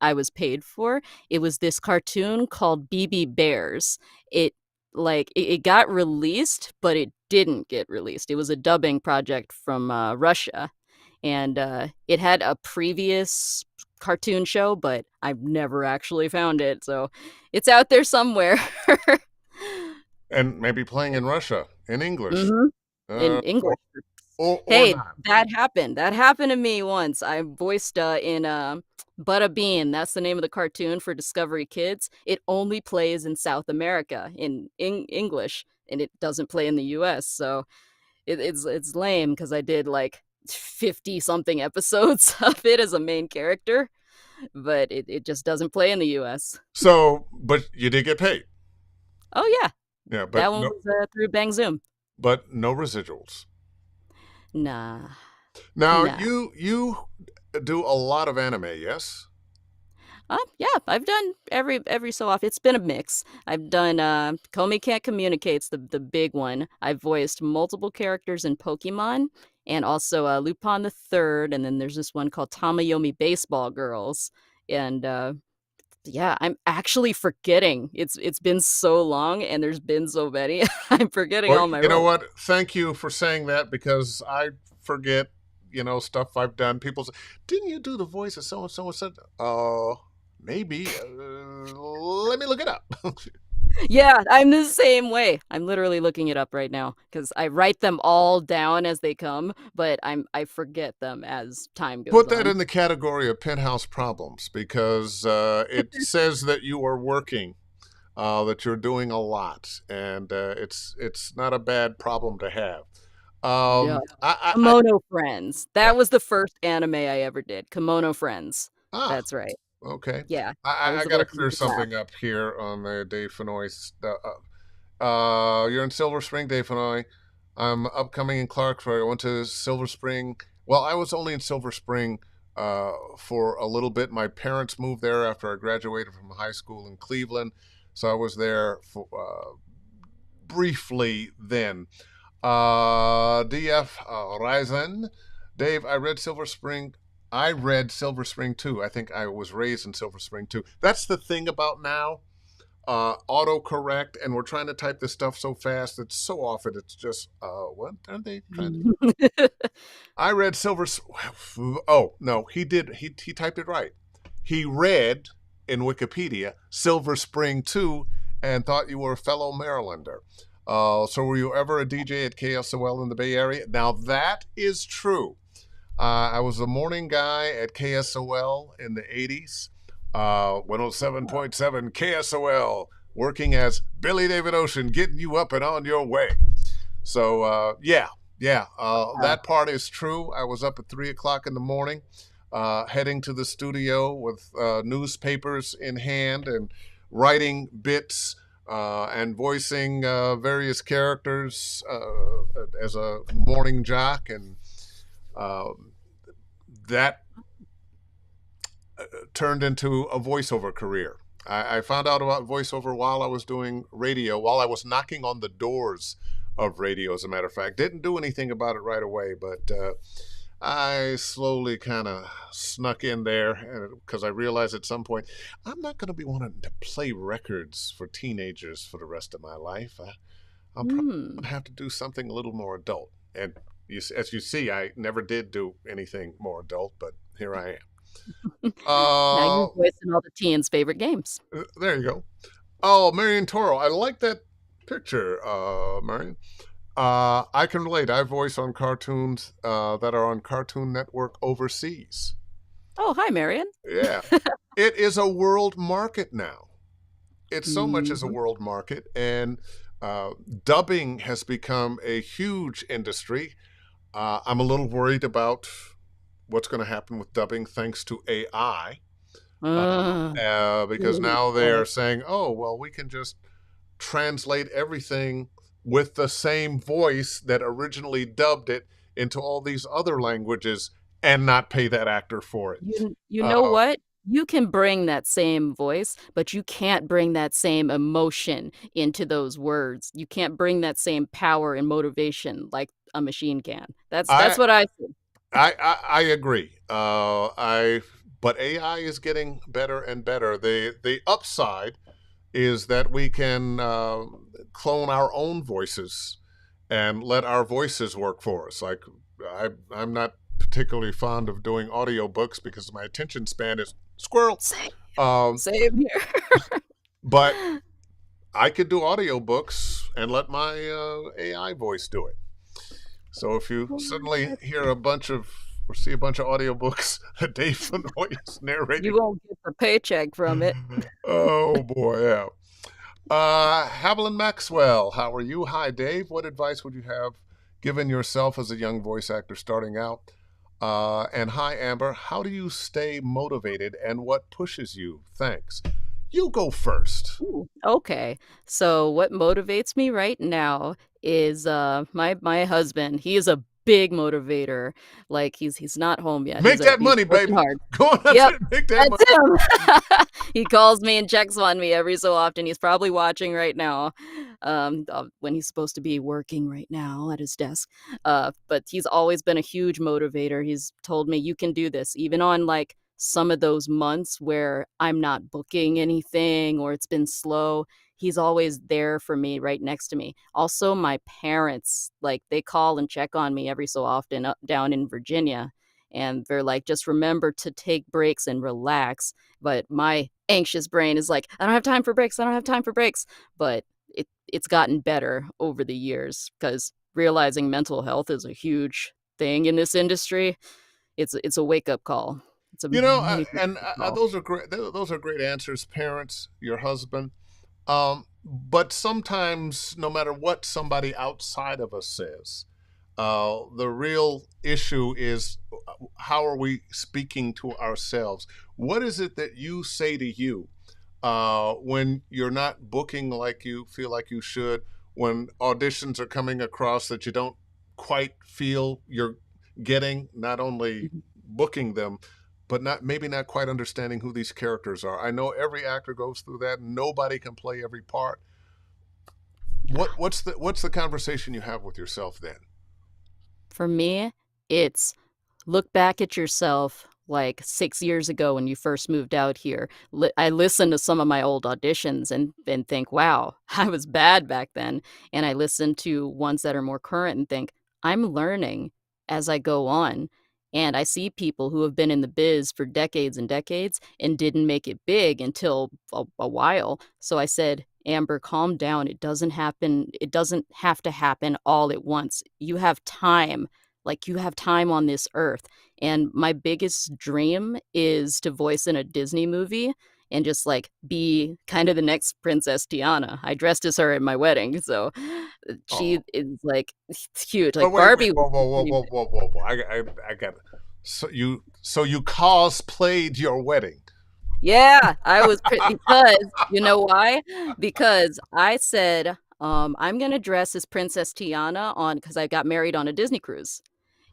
Speaker 2: I was paid for, it was this cartoon called BB Bears. It it got released, but it didn't get released. It was a dubbing project from Russia, and it had a previous cartoon show, but I've never actually found it, so it's out there somewhere.
Speaker 1: And maybe playing in Russia in English,
Speaker 2: Mhm. In
Speaker 1: uh, or
Speaker 2: English.
Speaker 1: or
Speaker 2: Hey,
Speaker 1: not.
Speaker 2: that happened. That happened to me once. I voiced, in, Butta Bean, that's the name of the cartoon for Discovery Kids. It only plays in South America in English, and it doesn't play in the US, so it's lame because I did, like, 50 something episodes of it as a main character, but it just doesn't play in the US.
Speaker 1: So, but you did get paid,
Speaker 2: Oh, yeah.
Speaker 1: yeah,
Speaker 2: That one was, through Bang Zoom.
Speaker 1: but no residuals.
Speaker 2: Nah.
Speaker 1: Now
Speaker 2: Nah.
Speaker 1: you do a lot of anime, yes?
Speaker 2: Yeah, I've done every so often. It's been a mix. I've done Comey Can't Communicate's the big one. I've voiced multiple characters in Pokemon and also Lupin the Third, and then there's this one called Tamayomi Baseball Girls. And yeah, I'm actually forgetting. It's been so long and there's been so many. I'm forgetting
Speaker 1: Well,
Speaker 2: all my
Speaker 1: you know
Speaker 2: roles.
Speaker 1: what? Thank you for saying that because I forget, stuff I've done. People say, "Didn't you do the voice of so and so and said?" Maybe. Let me look it up.
Speaker 2: Yeah, I'm the same way. I'm literally looking it up right now because I write them all down as they come, but I forget them as time goes
Speaker 1: Put that
Speaker 2: on.
Speaker 1: in the category of penthouse problems because it says that you are working, that you're doing a lot, and it's not a bad problem to have.
Speaker 2: Yeah. Kimono Friends. That was the first anime I ever did. Kimono Friends.
Speaker 1: Ah,
Speaker 2: That's right.
Speaker 1: okay.
Speaker 2: Yeah,
Speaker 1: I,
Speaker 2: that
Speaker 1: I,
Speaker 2: was
Speaker 1: I
Speaker 2: the
Speaker 1: got to
Speaker 2: voice of
Speaker 1: clear
Speaker 2: the class.
Speaker 1: something up here on the Dave Fennoy. You're in Silver Spring, Dave Fennoy. I'm upcoming in Clarksville. I went to Silver Spring. Well, I was only in Silver Spring for a little bit. My parents moved there after I graduated from high school in Cleveland, so I was there for briefly then. DF Ryzen. Dave, I read Silver Spring too. I think I was raised in Silver Spring too. That's the thing about now. Autocorrect, and we're trying to type this stuff so fast that so often it's just, what are they trying to do? I read Silver. Oh no, he did. He typed it right. He read in Wikipedia Silver Spring 2 and thought you were a fellow Marylander. So were you ever a DJ at KSOL in the Bay Area? Now that is true. I was a morning guy at KSOL in the 80s. 107.7 KSOL, working as Billy David Ocean, getting you up and on your way. So, that part is true. I was up at 3 o'clock in the morning, heading to the studio with newspapers in hand and writing bits and voicing various characters as a morning jock. And that turned into a voiceover career. I found out about voiceover while I was doing radio, while I was knocking on the doors of radio, as a matter of fact. Didn't do anything about it right away, but I slowly kind of snuck in there because I realized at some point I'm not going to be wanting to play records for teenagers for the rest of my life. I'm probably going
Speaker 2: Hmm.
Speaker 1: to have to do something a little more adult. And as you see, I never did do anything more adult, but here I am.
Speaker 2: Now you're
Speaker 1: Uh,
Speaker 2: voicing all the teens' favorite games.
Speaker 1: there you go. Oh, Marion Toro. I like that picture, Marion. I can relate. I voice on cartoons that are on Cartoon Network overseas.
Speaker 2: Oh, hi, Marion.
Speaker 1: Yeah. It is a world market now. It's so much as a
Speaker 2: Mhm.
Speaker 1: world market, and uh, dubbing has become a huge industry. I'm a little worried about what's going to happen with dubbing thanks to AI,
Speaker 2: Uh,
Speaker 1: because now
Speaker 2: boy.
Speaker 1: they're saying, oh, well, we can just translate everything with the same voice that originally dubbed it into all these other languages and not pay that actor for it.
Speaker 2: You know
Speaker 1: Uh,
Speaker 2: what? You can bring that same voice, but you can't bring that same emotion into those words. You can't bring that same power and motivation like a machine can. That's
Speaker 1: I,
Speaker 2: what I think.
Speaker 1: I agree. I But AI is getting better and better. The upside is that we can clone our own voices and let our voices work for us. Like I'm not particularly fond of doing audiobooks because my attention span is squirrel.
Speaker 2: Same,
Speaker 1: Um,
Speaker 2: same here.
Speaker 1: but I could do audiobooks and let my AI voice do it. So if you suddenly hear a bunch of or see a bunch of audiobooks that Dave Fennoy is
Speaker 2: You
Speaker 1: narrating,
Speaker 2: won't get the paycheck from it.
Speaker 1: oh boy, yeah. Haviland Maxwell, how are you? Hi, Dave. What advice would you have given yourself as a young voice actor starting out? And hi, Amber. How do you stay motivated and what pushes you? Thanks. You go first.
Speaker 2: Ooh, okay. So what motivates me right now is my husband. He is a big motivator. Like he's not home yet.
Speaker 1: Make that
Speaker 2: He's
Speaker 1: money,
Speaker 2: working
Speaker 1: baby.
Speaker 2: hard.
Speaker 1: Go on out
Speaker 2: Yep,
Speaker 1: there and make that money.
Speaker 2: that's him. He calls me and checks on me every so often. He's probably watching right now, when he's supposed to be working right now at his desk. But he's always been a huge motivator. He's told me, "You can do this," even on like some of those months where I'm not booking anything or it's been slow. He's always there for me, right next to me. Also, my parents, like they call and check on me every so often up down in Virginia, and they're like, just remember to take breaks and relax. But my anxious brain is like, I don't have time for breaks. I don't have time for breaks. But it's gotten better over the years because realizing mental health is a huge thing in this industry. It's a wake up call. It's a
Speaker 1: You know,
Speaker 2: major
Speaker 1: and
Speaker 2: wake-up call.
Speaker 1: those are great. Those are great answers, parents, your husband. But sometimes, no matter what somebody outside of us says, the real issue is how are we speaking to ourselves? What is it that you say to you when you're not booking like you feel like you should, when auditions are coming across that you don't quite feel you're getting, not only
Speaker 2: Mhm.
Speaker 1: booking them, but not quite understanding who these characters are. I know every actor goes through that. Nobody can play every part. What's the conversation you have with yourself then?
Speaker 2: For me, it's look back at yourself like 6 years ago when you first moved out here. I listen to some of my old auditions and think, "Wow, I was bad back then." And I listen to ones that are more current and think, "I'm learning as I go on." And I see people who have been in the biz for decades and decades and didn't make it big until a while. So I said, "Amber, calm down. It doesn't have to happen all at once. You have time. Like, you have time on this earth." And my biggest dream is to voice in a Disney movie and just, like, be kind of the next Princess Tiana. I dressed as her at my wedding, so, she
Speaker 1: Oh,
Speaker 2: is, like, it's huge.
Speaker 1: oh
Speaker 2: Like,
Speaker 1: wait,
Speaker 2: Barbie was
Speaker 1: whoa, whoa,
Speaker 2: the
Speaker 1: whoa,
Speaker 2: dream.
Speaker 1: whoa, whoa, whoa, whoa! I got it. So you cosplayed your wedding.
Speaker 2: Yeah, I was because you know why? Because I said, "I'm gonna dress as Princess Tiana on because I got married on a Disney cruise."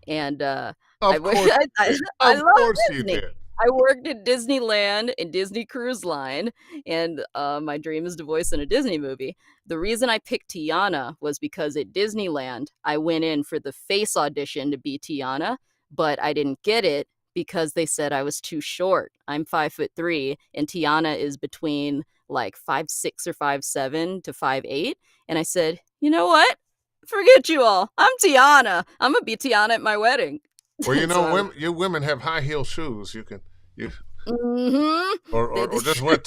Speaker 2: And, I
Speaker 1: Of
Speaker 2: wish
Speaker 1: course you
Speaker 2: I
Speaker 1: did.
Speaker 2: I
Speaker 1: Of
Speaker 2: love
Speaker 1: course you
Speaker 2: Disney.
Speaker 1: did.
Speaker 2: I worked at Disneyland and Disney Cruise Line, and, my dream is to voice in a Disney movie. The reason I picked Tiana was because at Disneyland, I went in for the face audition to be Tiana, but I didn't get it because they said I was too short. I'm 5'3", and Tiana is between, like, 5'6" or 5'7" to 5'8", and I said, "You know what? Forget you all. I'm Tiana. Imma be Tiana at my wedding."
Speaker 1: Well, you
Speaker 2: And so
Speaker 1: know,
Speaker 2: I was
Speaker 1: you women have high heel shoes. You can you
Speaker 2: mhm.
Speaker 1: or just wear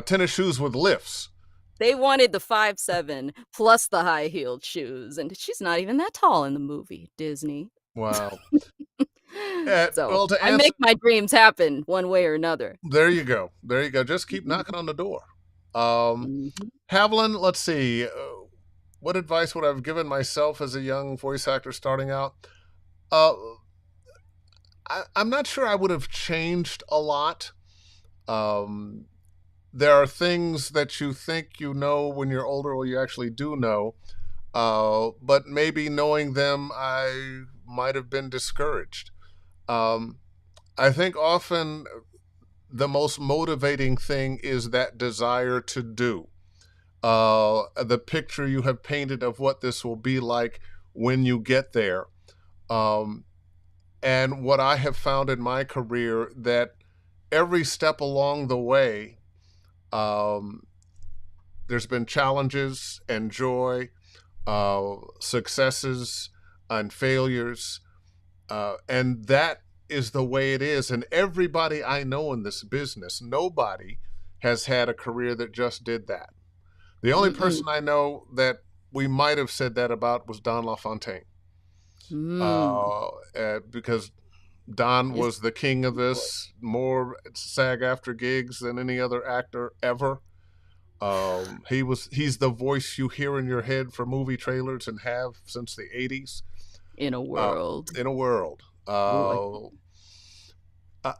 Speaker 1: tennis shoes with lifts.
Speaker 2: They wanted the 5'7" plus the high-heeled shoes, and she's not even that tall in the movie, Disney.
Speaker 1: Wow.
Speaker 2: So,
Speaker 1: well, to
Speaker 2: I
Speaker 1: answer,
Speaker 2: make my dreams happen one way or another.
Speaker 1: there you go. There you go. Just keep knocking on the door. Um,
Speaker 2: Mhm.
Speaker 1: Haviland, let's see. What advice would I have given myself as a young voice actor starting out? Uh, I'm not sure I would have changed a lot. Um, there are things that you think you know when you're older, or you actually do know. But maybe knowing them, I might have been discouraged. Um, I think often the most motivating thing is that desire to do. The picture you have painted of what this will be like when you get there. Um, and what I have found in my career, that every step along the way, um, there's been challenges and joy, successes and failures, and that is the way it is. And everybody I know in this business, nobody has had a career that just did that. The only
Speaker 2: Mm-mm.
Speaker 1: person I know that we might have said that about was Don LaFontaine,
Speaker 2: Mm.
Speaker 1: because Don
Speaker 2: It's
Speaker 1: was the king of this, more SAG after gigs than any other actor ever. He's the voice you hear in your head for movie trailers and have since the 80s.
Speaker 2: in a
Speaker 1: Uh,
Speaker 2: world.
Speaker 1: in a world.
Speaker 2: Ooh,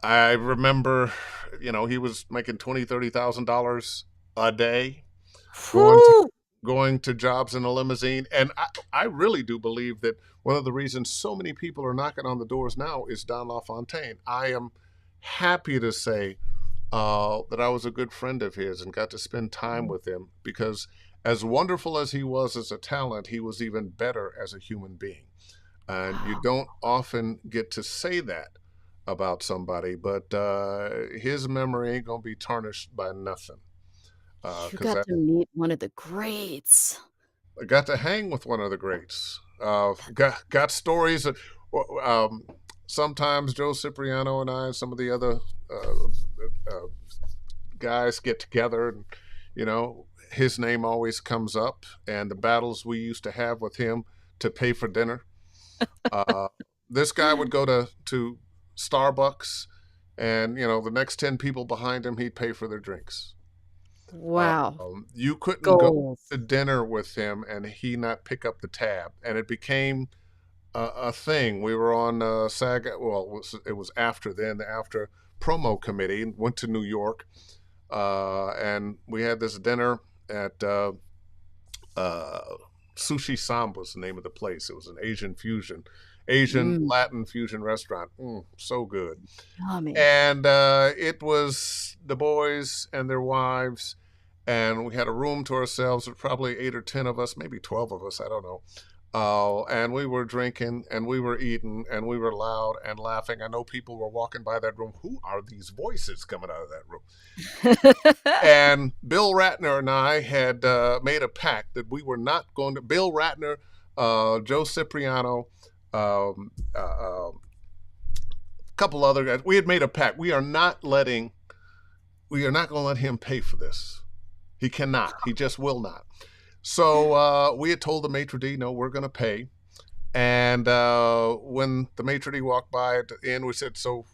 Speaker 1: I remember, he was making $20,000, $30,000 a day, going to
Speaker 2: Whew!
Speaker 1: going to jobs in a limousine. And I really do believe that one of the reasons so many people are knocking on the doors now is Don LaFontaine. I am happy to say that I was a good friend of his and got to spend time with him, because as wonderful as he was as a talent, he was even better as a human being. And you
Speaker 2: Wow.
Speaker 1: don't often get to say that about somebody, but his memory ain't gonna be tarnished by nothing.
Speaker 2: You
Speaker 1: Because
Speaker 2: got to meet one of the greats.
Speaker 1: I got to hang with one of the greats. Got stories. Um, Sometimes Joe Cipriano and I and some of the other uh, guys get together, and his name always comes up, and the battles we used to have with him to pay for dinner. Uh, this guy would go to Starbucks, and the next 10 people behind him, he'd pay for their drinks.
Speaker 2: Wow.
Speaker 1: You couldn't go
Speaker 2: Goals.
Speaker 1: to dinner with him and he not pick up the tab, and it became a thing. We were on SAG. Well, it was after then, after promo committee, and went to New York, and we had this dinner at uh, Sushi Sam was the name of the place. It was an Asian
Speaker 2: Mm,
Speaker 1: Latin fusion restaurant. So good.
Speaker 2: yummy.
Speaker 1: And it was the boys and their wives, and we had a room to ourselves. There were probably 8 or 10 of us, maybe 12 of us. I don't know. And we were drinking and we were eating and we were loud and laughing. I know people were walking by that room. Who are these voices coming out of that room? And Bill Ratner and I had made a pact that we were not going to. Bill Ratner, Joe Cipriano, a couple other guys. We had made a pact. We are not going to let him pay for this. He cannot. He just will not. So we had told the maitre d', no, we're going to pay. And when the maitre d' walked by at the end, we said, so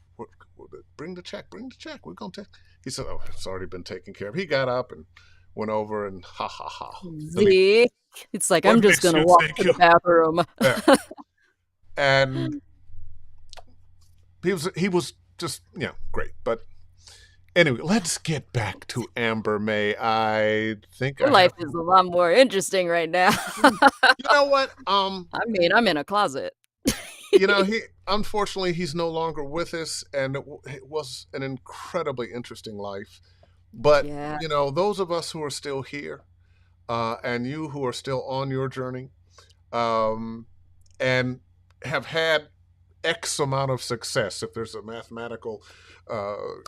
Speaker 1: bring the check, bring the check. We're going to take. He said, oh, it's already been taken care of. He got up and went over and ha ha ha.
Speaker 2: See? It's like, I'm
Speaker 1: What
Speaker 2: just
Speaker 1: makes
Speaker 2: gonna
Speaker 1: you
Speaker 2: walk
Speaker 1: think
Speaker 2: to the
Speaker 1: you?
Speaker 2: bathroom.
Speaker 1: Yeah. And he was just great. But anyway, let's get back to Amber May. I think
Speaker 2: Her
Speaker 1: I have.
Speaker 2: life is a lot more interesting right now.
Speaker 1: You know what?
Speaker 2: I mean, I'm in a closet.
Speaker 1: He unfortunately he's no longer with us, and it was an incredibly interesting life. But
Speaker 2: Yeah.
Speaker 1: those of us who are still here, and you who are still on your journey, um, and have had X amount of success. If there's a mathematical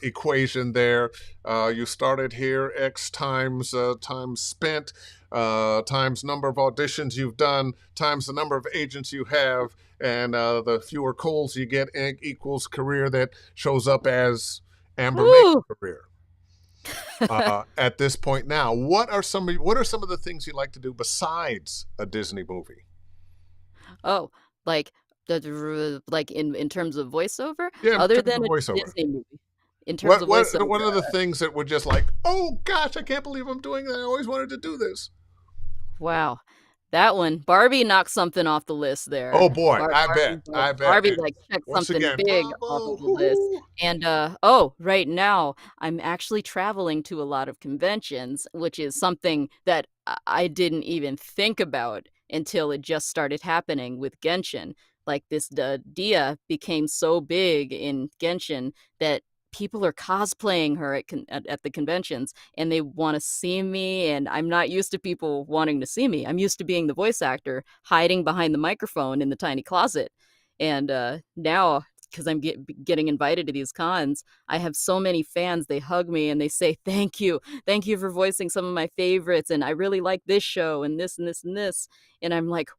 Speaker 1: equation there, you started here, X times spent, times number of auditions you've done, times the number of agents you have, and the fewer calls you get equals career that shows up as Amber May's
Speaker 2: Woo!
Speaker 1: career. At this point now, what are some of the things you like to do besides a Disney movie?
Speaker 2: Oh, like, Like, in terms of voiceover?
Speaker 1: Yeah, in
Speaker 2: Other
Speaker 1: terms
Speaker 2: than
Speaker 1: of
Speaker 2: a
Speaker 1: voiceover.
Speaker 2: Disney movie. In terms of
Speaker 1: What
Speaker 2: voiceover,
Speaker 1: are the things that were just like, oh gosh, I can't believe I'm doing that. I always wanted to do this.
Speaker 2: wow. That one, Barbie knocked something off the list there.
Speaker 1: Oh boy, I bet. I bet.
Speaker 2: Barbie,
Speaker 1: And
Speaker 2: like, checked
Speaker 1: once
Speaker 2: something
Speaker 1: again,
Speaker 2: big off
Speaker 1: bravo.
Speaker 2: of the list,
Speaker 1: Hoo-hoo.
Speaker 2: and, oh, right now, I'm actually traveling to a lot of conventions, which is something that I didn't even think about until it just started happening with Genshin. Like, this Dia became so big in Genshin that people are cosplaying her at the conventions, and they wanna see me, and I'm not used to people wanting to see me. I'm used to being the voice actor hiding behind the microphone in the tiny closet, and, now, because 'cause I'm getting invited to these cons, I have so many fans, they hug me and they say, thank you for voicing some of my favorites, and I really like this show and this and this and this," and I'm like,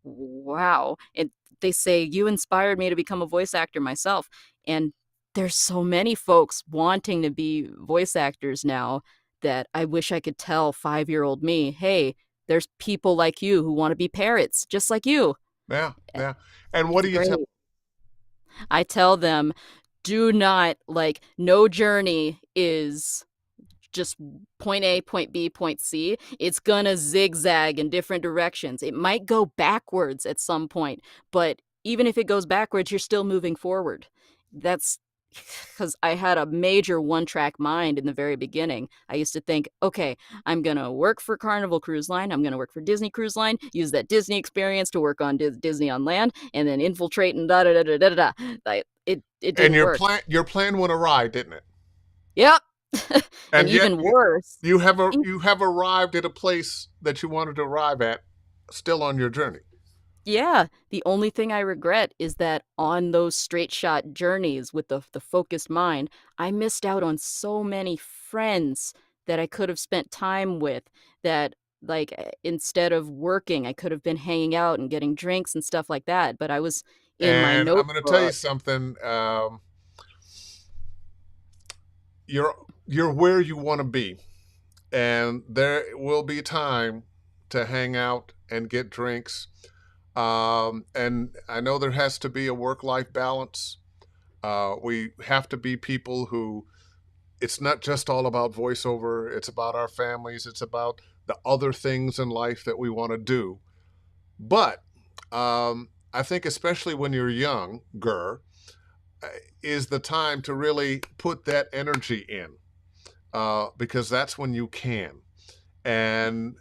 Speaker 2: wow, and they say, "You inspired me to become a voice actor myself," and there's so many folks wanting to be voice actors now that I wish I could tell five-year-old me, "Hey, there's people like you who wanna be parrots, just like you."
Speaker 1: Yeah,
Speaker 2: Eh,
Speaker 1: yeah. And what
Speaker 2: it's
Speaker 1: do you tell?
Speaker 2: great. I tell them, "Do not like, no journey is just point A, point B, point C, it's gonna zigzag in different directions. It might go backwards at some point, but even if it goes backwards, you're still moving forward." That's because I had a major one-track mind in the very beginning. I used to think, "Okay, I'm gonna work for Carnival Cruise Line, I'm gonna work for Disney Cruise Line, use that Disney experience to work on Disney on land, and then infiltrate and da da da da da da da." Like, it
Speaker 1: And
Speaker 2: didn't work.
Speaker 1: your plan went awry, didn't it?
Speaker 2: Yep. And
Speaker 1: And yet
Speaker 2: even worse,
Speaker 1: you have arrived at a place that you wanted to arrive at, still on your journey.
Speaker 2: yeah, the only thing I regret is that on those straight shot journeys with the focused mind, I missed out on so many friends that I could have spent time with that, like, instead of working, I could have been hanging out and getting drinks and stuff like that, but I was in my
Speaker 1: And I'm going to tell you
Speaker 2: notebook.
Speaker 1: something. You're where you want to be, and there will be time to hang out and get drinks. And I know there has to be a work life balance. We have to be people who, it's not just all about voiceover, it's about our families, it's about the other things in life that we want to do. But I think, especially when you're younger, is the time to really put that energy in, because that's when you can. And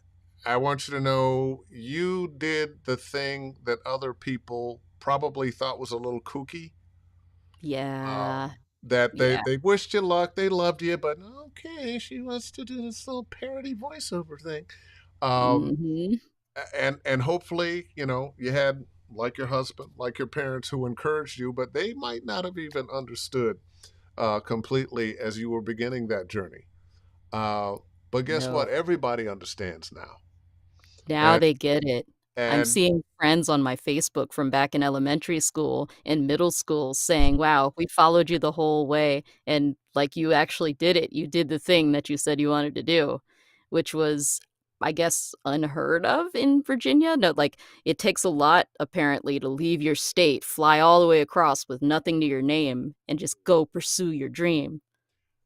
Speaker 1: I want you to know you did the thing that other people probably thought was a little kooky.
Speaker 2: Yeah,
Speaker 1: That
Speaker 2: yeah,
Speaker 1: they wished you luck, they loved you, but okay, she wants to do this little parody voiceover thing. Um,
Speaker 2: mhm,
Speaker 1: and hopefully, you had, like your husband, like your parents, who encouraged you, but they might not have even understood completely as you were beginning that journey. Uh, but guess what?
Speaker 2: no.
Speaker 1: Everybody understands now.
Speaker 2: Now
Speaker 1: And
Speaker 2: they get it. I'm
Speaker 1: and
Speaker 2: seeing friends on my Facebook from back in elementary school and middle school saying, "Wow, we followed you the whole way, and, like, you actually did it. You did the thing that you said you wanted to do," which was, I guess, unheard of in Virginia. No, like, it takes a lot, apparently, to leave your state, fly all the way across with nothing to your name, and just go pursue your dream.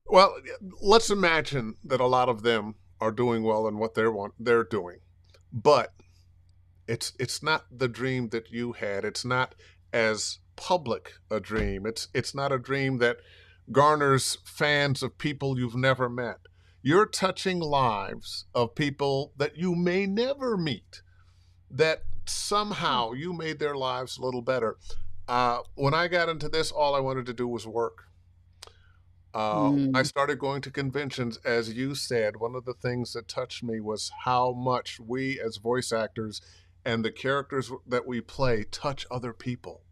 Speaker 1: well, let's imagine that a lot of them are doing well in what they're doing, but it's not the dream that you had. It's not as public a dream. It's not a dream that garners fans of people you've never met. You're touching lives of people that you may never meet, that
Speaker 2: Oh.
Speaker 1: somehow you made their lives a little better. When I got into this, all I wanted to do was work. I
Speaker 2: Mm,
Speaker 1: started going to conventions, as you said. One of the things that touched me was how much we, as voice actors, and the characters that we play, touch other people,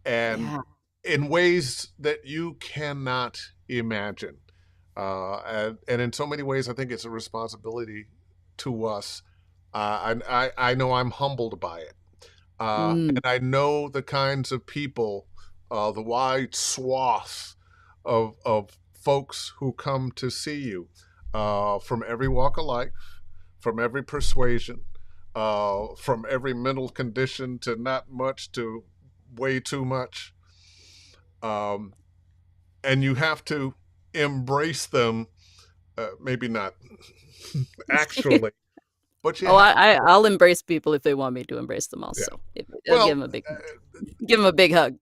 Speaker 1: and
Speaker 2: yeah.
Speaker 1: in ways that you cannot imagine. And in so many ways, I think it's a responsibility to us. I know I'm humbled by it.
Speaker 2: Mm,
Speaker 1: And I know the kinds of people, the wide swath of folks who come to see you, from every walk of life, from every persuasion, from every mental condition to not much to way too much, um, and you have to embrace them. Maybe not actually, but you
Speaker 2: Oh,
Speaker 1: have.
Speaker 2: I'll embrace people if they want me to embrace them
Speaker 1: Yeah.
Speaker 2: also. I'll give
Speaker 1: Well,
Speaker 2: them a big give them a big hug.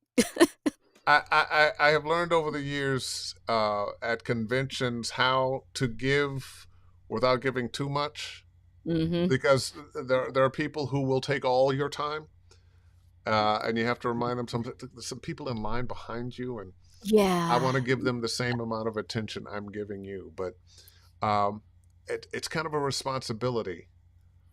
Speaker 1: I have learned over the years at conventions how to give without giving too much,
Speaker 2: Mhm.
Speaker 1: because there are people who will take all your time, and you have to remind them some people in line behind you, and I
Speaker 2: Yeah.
Speaker 1: want to give them the same amount of attention I'm giving you, but um, it's kind of a responsibility.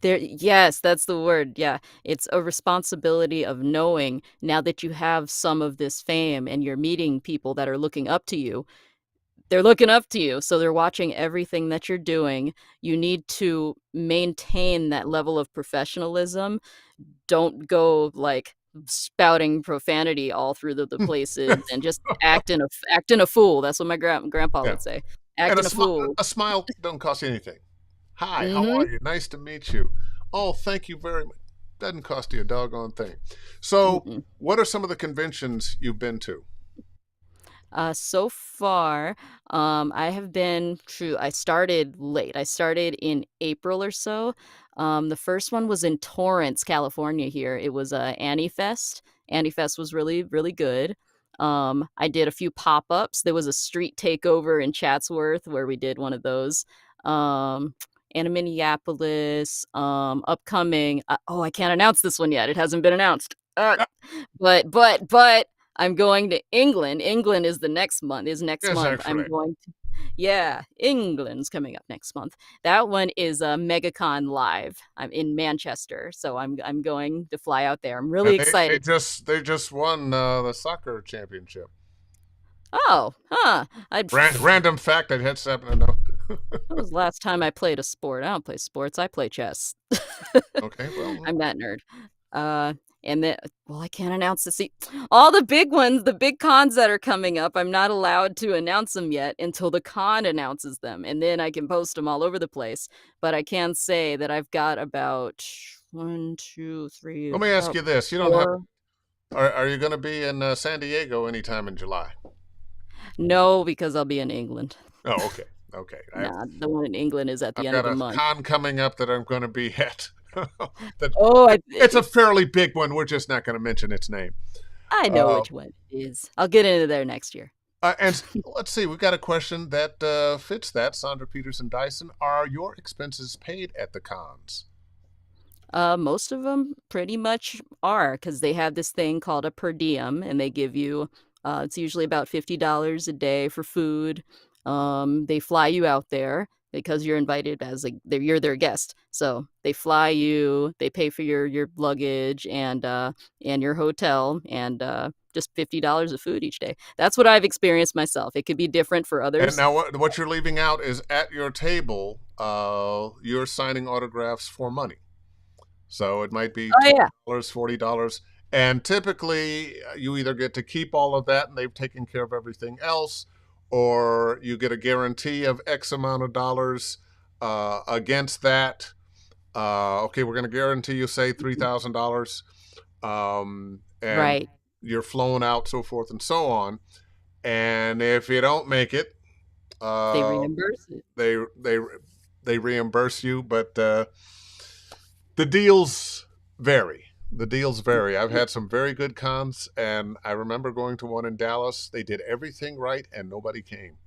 Speaker 2: There yes, that's the word, yeah. It's a responsibility of knowing now that you have some of this fame and you're meeting people that are looking up to you. They're looking up to you, so they're watching everything that you're doing. You need to maintain that level of professionalism. Don't go, like, spouting profanity all through the places and just acting a fool. That's what my grandpa
Speaker 1: Yeah,
Speaker 2: would say.
Speaker 1: and
Speaker 2: Acting a fool.
Speaker 1: a smile don't cost you anything. Hi, how are
Speaker 2: Mhm.
Speaker 1: you? Nice to meet you. Oh, thank you very much. Doesn't cost you a doggone thing. So,
Speaker 2: Mm-mm.
Speaker 1: what are some of the conventions you've been to?
Speaker 2: So far, I have been true. I started late. I started in April or so. The first one was in Torrance, California. Here, it was Annie Fest. Annie Fest was really, really good. I did a few pop ups. There was a street takeover in Chatsworth where we did one of those. Um, and in Minneapolis, upcoming. Oh, I can't announce this one yet. It hasn't been announced.
Speaker 1: Ah,
Speaker 2: But I'm going to England. England is the next month is next
Speaker 1: yes,
Speaker 2: month. I'm
Speaker 1: actually.
Speaker 2: going to yeah, England's coming up next month. That one is a MegaCon Live. I'm in Manchester, so I'm going to fly out there. I'm
Speaker 1: And
Speaker 2: really excited.
Speaker 1: they just won the soccer championship.
Speaker 2: Oh, huh.
Speaker 1: Random fact I had happened to know.
Speaker 2: When was the last time I played a sport? I don't play sports, I play chess.
Speaker 1: Okay, well,
Speaker 2: I'm that nerd. Uh, and then well, I can't announce the see all the big ones, the big cons that are coming up, I'm not allowed to announce them yet until the con announces them, and then I can post them all over the place. But I can say that I've got about 1, 2, 3,
Speaker 1: let me ask
Speaker 2: about
Speaker 1: you this: you don't have
Speaker 2: 4.
Speaker 1: are you going to be in San Diego anytime in July?
Speaker 2: No, because I'll be in England.
Speaker 1: Oh, okay, okay.
Speaker 2: Nah, the one in England is at the
Speaker 1: I've
Speaker 2: end of
Speaker 1: got
Speaker 2: the
Speaker 1: a
Speaker 2: month.
Speaker 1: con coming up that I'm going to be at. that
Speaker 2: Oh,
Speaker 1: it's a fairly big one. We're just not going to mention its name.
Speaker 2: I know
Speaker 1: Uh,
Speaker 2: which one it is. I'll get into there next year.
Speaker 1: and let's see, we've got a question that fits that. Sandra Peterson Dyson, are your expenses paid at the cons?
Speaker 2: Most of them pretty much are because they have this thing called a per diem, and they give you it's usually about $50 a day for food. They fly you out there because you're invited as you're their guest. So they fly you, they pay for your luggage and your hotel and just $50 of food each day. That's what I've experienced myself. It could be different for
Speaker 1: And
Speaker 2: others.
Speaker 1: now what you're leaving out is at your table, you're signing autographs for money. So it might be
Speaker 2: Oh yeah,
Speaker 1: $20, $40. And typically, you either get to keep all of that and they've taken care of everything else, or you get a guarantee of X amount of dollars against that. Okay, we're going to guarantee you, say, $3,000, and
Speaker 2: right.
Speaker 1: you're flown out, so forth and so on. And if you don't make it,
Speaker 2: They
Speaker 1: uh,
Speaker 2: reimburse it.
Speaker 1: they they they reimburse you, but the deals vary. The deals vary. I've had some very good cons, and I remember going to one in Dallas. They did everything right, and nobody came.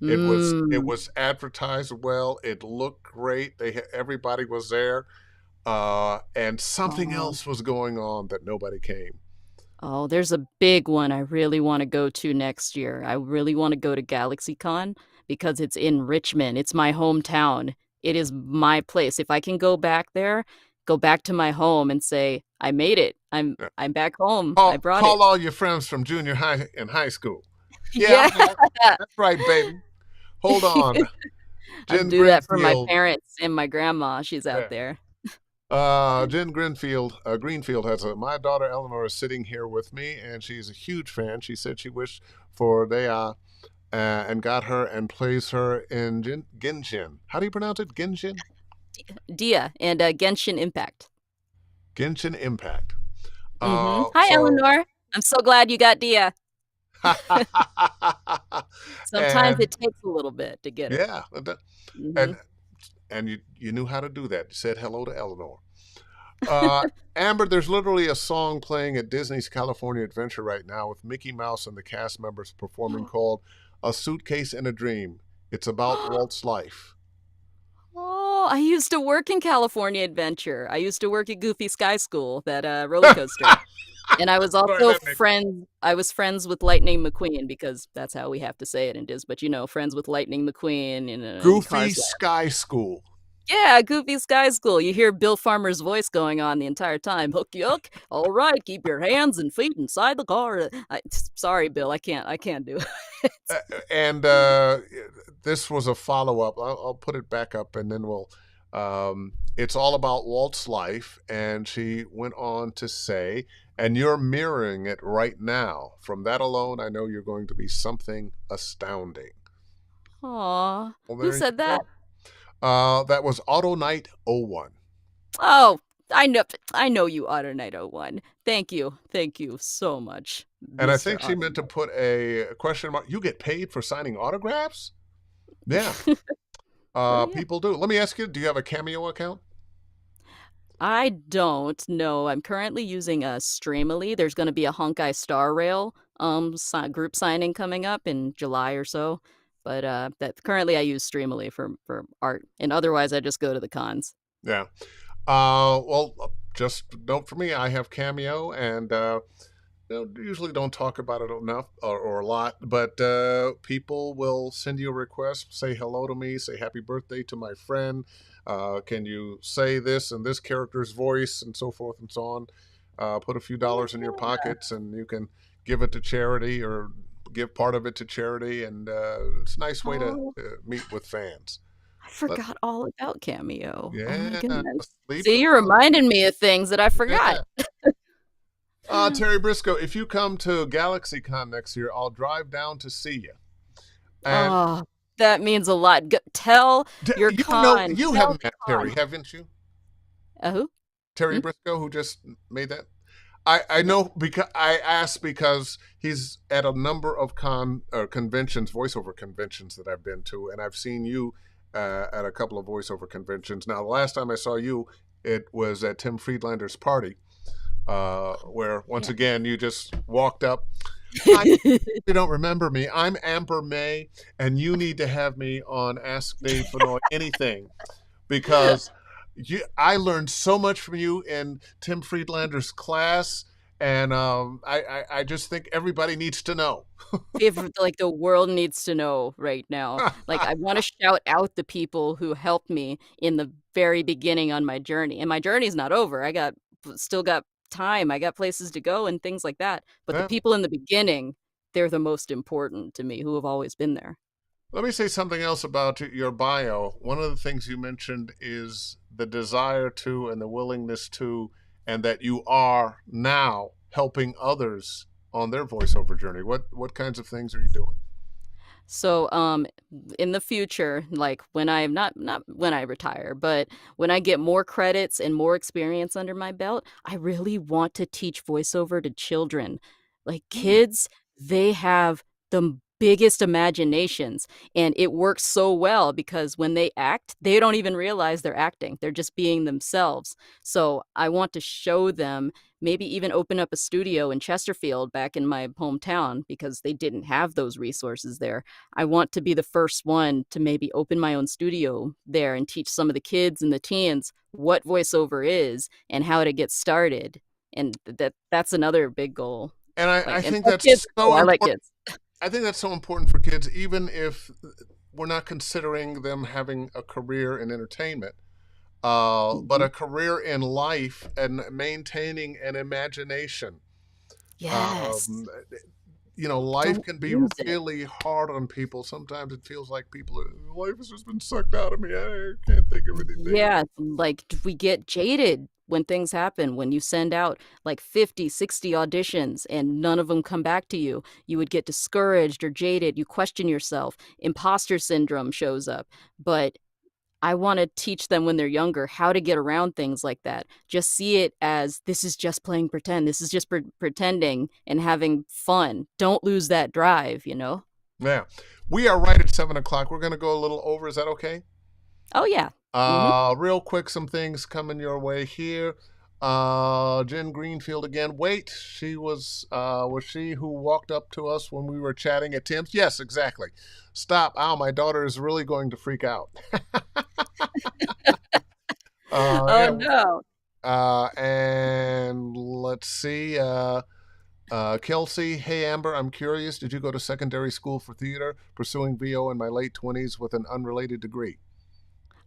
Speaker 1: It
Speaker 2: Mm.
Speaker 1: was advertised well. It looked great. Everybody was there, and something
Speaker 2: Oh.
Speaker 1: else was going on that nobody came.
Speaker 2: Oh, there's a big one I really wanna go to next year. I really wanna go to GalaxyCon because it's in Richmond. It's my hometown. It is my place. If I can go back there, go back to my home and say, "I made it.
Speaker 1: Yeah.
Speaker 2: I'm back home. I brought
Speaker 1: Call
Speaker 2: it."
Speaker 1: all your friends from junior high and high school. Yeah,
Speaker 2: Yeah.
Speaker 1: I'm back. That's right, baby. Hold on,
Speaker 2: I'll
Speaker 1: Jen
Speaker 2: do that for my
Speaker 1: Greenfield.
Speaker 2: parents and my grandma, she's out
Speaker 1: Yeah.
Speaker 2: there.
Speaker 1: Jen Greenfield has my daughter Eleanor is sitting here with me, and she's a huge fan. She said she wished for they and got her and plays her in Genshin. How do you pronounce it?
Speaker 2: Dia and, Genshin Impact.
Speaker 1: Genshin Impact.
Speaker 2: Mhm. Hi,
Speaker 1: So,
Speaker 2: Eleanor. I'm so glad you got Dia. Sometimes
Speaker 1: and
Speaker 2: it takes a little bit to get her.
Speaker 1: yeah, and
Speaker 2: Mhm.
Speaker 1: you knew how to do that. You said hello to Eleanor. Uh, Amber, there's literally a song playing at Disney's California Adventure right now with Mickey Mouse and the cast members performing called "A Suitcase and a Dream." It's about Walt's life.
Speaker 2: Oh, I used to work in California Adventure. I used to work at Goofy Sky School, that, roller coaster, and I was
Speaker 1: Sorry,
Speaker 2: also
Speaker 1: that makes
Speaker 2: friends with Lightning McQueen because that's how we have to say it in Dis but, friends with Lightning McQueen in
Speaker 1: Goofy
Speaker 2: Cars Land.
Speaker 1: Sky School.
Speaker 2: Yeah, Goofy Sky School. You hear Bill Farmer's voice going on the entire time. "Hook you hook. All right, keep your hands and feet inside the car." Sorry, Bill, I can't do it.
Speaker 1: Uh, and this was a follow up. I'll put it back up and then we'll. It's all about Walt's life. And she went on to say, and you're mirroring it right now. From that alone, I know you're going to be something astounding.
Speaker 2: Aw,
Speaker 1: Well,
Speaker 2: who
Speaker 1: there you
Speaker 2: said that?
Speaker 1: go. That was Auto Night '01.
Speaker 2: Oh, I know you, Otter Knight 01. Thank you. Thank you so much,
Speaker 1: And I
Speaker 2: Mr.
Speaker 1: think she
Speaker 2: Otter
Speaker 1: meant to put a question mark. You get paid for signing autographs? Yeah,
Speaker 2: Well, yeah.
Speaker 1: people do. Let me ask you, do you have a Cameo account?
Speaker 2: I don't know. I'm currently using a Streamily. There's gonna be a Honkai Star Rail, group signing coming up in July or so, but, that currently I use Streamily for art, and otherwise I just go to the cons.
Speaker 1: Yeah. Well, just note for me, I have Cameo, and usually don't talk about it enough or a lot, but people will send you a request, say hello to me, say happy birthday to my friend. Can you say this in this character's voice, and so forth and so on. Put a few
Speaker 2: Oh,
Speaker 1: dollars in your
Speaker 2: yeah.
Speaker 1: pockets, and you can give it to charity or give part of it to charity, and it's a nice way to
Speaker 2: Oh,
Speaker 1: meet with fans.
Speaker 2: I
Speaker 1: Let,
Speaker 2: forgot all about Cameo. Oh my
Speaker 1: yeah,
Speaker 2: goodness.
Speaker 1: leave
Speaker 2: See,
Speaker 1: it
Speaker 2: you're
Speaker 1: alone.
Speaker 2: reminding me of things that I forgot.
Speaker 1: Yeah. Terry Briscoe, if you come to GalaxyCon next year, I'll drive down to see you. And
Speaker 2: Oh, that means a lot. Tell your
Speaker 1: you
Speaker 2: tell
Speaker 1: have
Speaker 2: the
Speaker 1: met Terry,
Speaker 2: con.
Speaker 1: haven't you?
Speaker 2: Who?
Speaker 1: Terry
Speaker 2: Hmm?
Speaker 1: Briscoe, who just made that. I
Speaker 2: No.
Speaker 1: know because I asked because he's at a number of conventions, voiceover conventions that I've been to, and I've seen you at a couple of voiceover conventions. Now, the last time I saw you, it was at Tim Friedlander's party, where once
Speaker 2: Yeah.
Speaker 1: again you just walked up. Hi, you don't remember me. I'm Amber May, and you need to have me on Ask Dave Fennoy anything because I learned so much from you in Tim Friedlander's class, and I just think everybody needs to know.
Speaker 2: If like the world needs to know right now. Like I want to shout out the people who helped me in the very beginning on my journey. And my journey's not over. Still got time. I got places to go and things like that. But the
Speaker 1: Yeah.
Speaker 2: people in the beginning, they're the most important to me who have always been there.
Speaker 1: Let me say something else about your bio. One of the things you mentioned is the desire to and the willingness to, and that you are now helping others on their voiceover journey. What kinds of things are you doing?
Speaker 2: So, in the future, like when I not when I retire, but when I get more credits and more experience under my belt, I really want to teach voiceover to children. Like
Speaker 1: Hmm.
Speaker 2: kids, they have the biggest imaginations, and it works so well because when they act, they don't even realize they're acting. They're just being themselves. So, I want to show them, maybe even open up a studio in Chesterfield back in my hometown because they didn't have those resources there. I want to be the first one to maybe open my own studio there and teach some of the kids and the teens what voiceover is and how to get started. And that's another big goal.
Speaker 1: And I
Speaker 2: And
Speaker 1: think
Speaker 2: plus kids
Speaker 1: that's
Speaker 2: are cool.
Speaker 1: so
Speaker 2: I like
Speaker 1: important.
Speaker 2: kids.
Speaker 1: I think that's so important for kids, even if we're not considering them having a career in entertainment, but
Speaker 2: Mhm.
Speaker 1: a career in life and maintaining an imagination.
Speaker 2: Yes.
Speaker 1: Um, Life
Speaker 2: Don't
Speaker 1: can be
Speaker 2: lose it.
Speaker 1: really hard on people. Sometimes it feels like life has just been sucked out of me. I can't think of anything.
Speaker 2: Yeah, like, we get jaded when things happen, when you send out, like, 50, 60 auditions and none of them come back to you. You would get discouraged or jaded, you question yourself, imposter syndrome shows up, but I wanna teach them when they're younger how to get around things like that. Just see it as, "This is just playing pretend. This is just pretending and having fun. Don't lose that drive," you know?
Speaker 1: Yeah. We are right at 7 o'clock. We're going to go a little over. Is that okay?
Speaker 2: Oh, yeah. Mhm.
Speaker 1: Real quick, some things coming your way here. Jen Greenfield again. Wait, she was she who walked up to us when we were chatting at Tim's? Yes, exactly. Stop. Ow, my daughter is really going to freak out.
Speaker 2: Oh,
Speaker 1: Yeah.
Speaker 2: no.
Speaker 1: And let's see. Kelsey, hey Amber, I'm curious. Did you go to secondary school for theater, pursuing VO in my late 20s with an unrelated degree?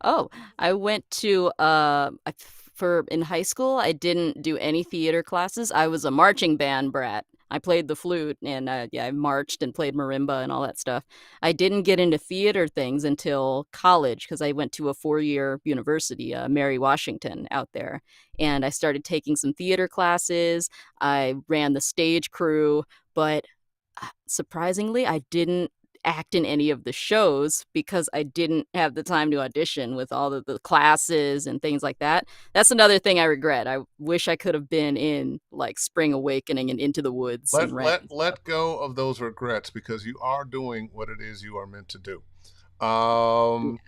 Speaker 2: Oh, I went to, for in high school, I didn't do any theater classes. I was a marching band brat. I played the flute and, yeah, I marched and played marimba and all that stuff. I didn't get into theater things until college because I went to a four-year university, Mary Washington out there, and I started taking some theater classes. I ran the stage crew, but surprisingly, I didn't act in any of the shows because I didn't have the time to audition with all of the classes and things like that. That's another thing I regret. I wish I could have been in, like, Spring Awakening and Into the Woods and
Speaker 1: Let
Speaker 2: Rent
Speaker 1: let
Speaker 2: and stuff.
Speaker 1: let go of those regrets because you are doing what it is you are meant to do. Um,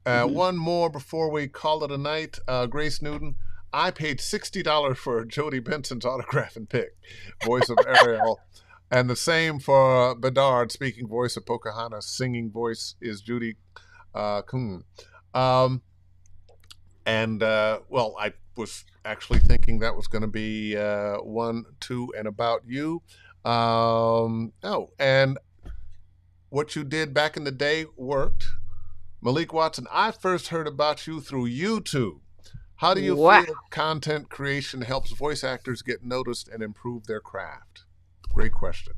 Speaker 2: Mhm.
Speaker 1: One more before we call it a night. Grace Newton, I paid $60 for Jodie Benson's autograph and pick, voice of Ariel, and the same for Bedard, speaking voice of Pocahontas. Singing voice is Judy Kuhn. Um, and well, I was actually thinking that was going to be one, two, and about you. Oh, and what you did back in the day worked. Malik Watson, I first heard about you through YouTube. How do you
Speaker 2: Wow.
Speaker 1: feel content creation helps voice actors get noticed and improve their craft? Great question.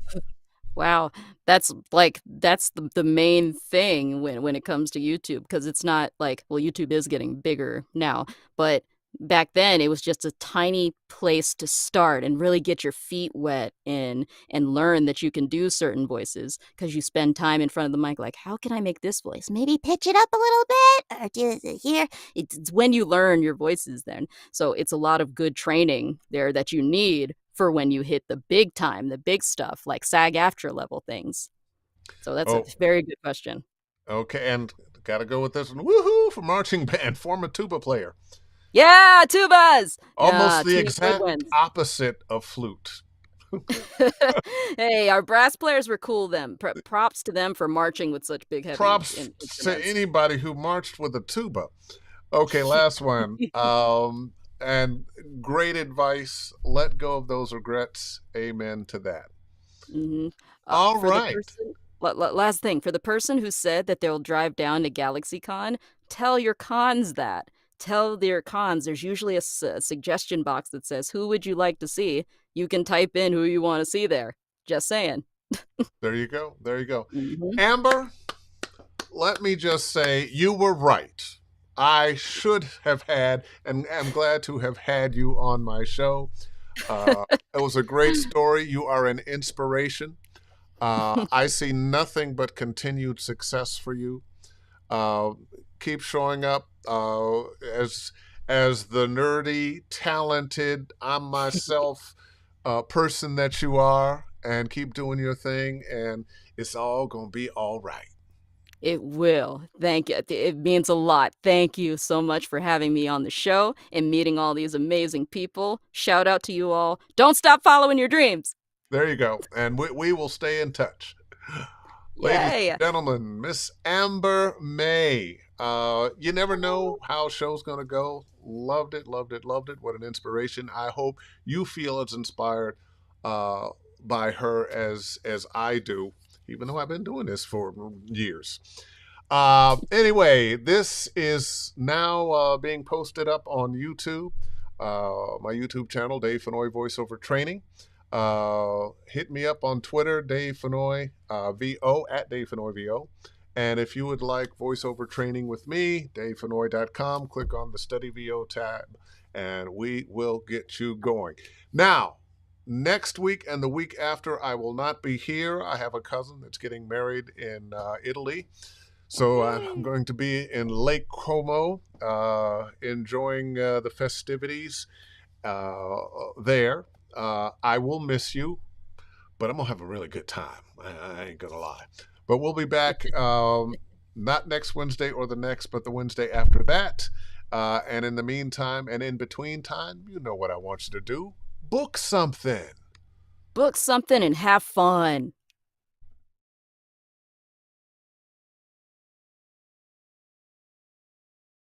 Speaker 2: Wow, that's the main thing when it comes to YouTube, because it's not like, well, YouTube is getting bigger now, but back then, it was just a tiny place to start and really get your feet wet and learn that you can do certain voices because you spend time in front of the mic like, "How can I make this voice? Maybe pitch it up a little bit or do it here." It's when you learn your voices then. So, it's a lot of good training there that you need for when you hit the big time, the big stuff, like SAG-AFTRA level things. So that's a
Speaker 1: Oh,
Speaker 2: very good question.
Speaker 1: okay, and got to go with this one. Woohoo for marching band, former tuba player.
Speaker 2: Yeah, tubas!
Speaker 1: Almost the
Speaker 2: Team
Speaker 1: exact
Speaker 2: Woodwinds.
Speaker 1: opposite of flute.
Speaker 2: Hey, our brass players were cool then. Props to them for marching with such big, heavy
Speaker 1: Props to
Speaker 2: instruments.
Speaker 1: anybody who marched with a tuba. Okay, last one. And great advice. Let go of those regrets. Amen to that.
Speaker 2: Mhm.
Speaker 1: All
Speaker 2: For the
Speaker 1: right.
Speaker 2: person last thing, for the person who said that they'll drive down to GalaxyCon, tell your cons that. Tell their cons there's usually a suggestion box that says, "Who would you like to see?" You can type in who you wanna see there. Just saying.
Speaker 1: There you go. There you go.
Speaker 2: Mhm.
Speaker 1: Amber, let me just say you were right. I should have had, and am glad to have had you on my show. Uh, it was a great story. You are an inspiration. I see nothing but continued success for you. Uh, Keep showing up as the nerdy, talented, I'm myself person that you are, and keep doing your thing, and it's all gonna be all right.
Speaker 2: It will. Thank you. It means a lot. Thank you so much for having me on the show and meeting all these amazing people. Shout out to you all. Don't stop following your dreams.
Speaker 1: There you go, and we will stay in touch. Ladies
Speaker 2: Yay.
Speaker 1: and gentlemen, Miss Amber May. You never know how a show's going to go. Loved it, loved it, loved it. What an inspiration. I hope you feel as inspired uh, by her as I do, even though I've been doing this for years. Anyway, this is now being posted up on YouTube, my YouTube channel, Dave Fennoy VoiceOver Training. Hit me up on Twitter, Dave Fennoy, VO, at Dave Fennoy VO. And if you would like voiceover training with me, davefennoy.com, click on the Study VO tab, and we will get you going. Now, next week and the week after, I will not be here. I have a cousin that's getting married in Italy. So I'm
Speaker 2: Yay.
Speaker 1: going to be in Lake Como, enjoying the festivities uh, there. I will miss you, but I'm gonna have a really good time. I ain't gonna lie. But we'll be back not next Wednesday or the next, but the Wednesday after that. And in the meantime, and in between time, you know what I want you to do: book something.
Speaker 2: Book something and have fun.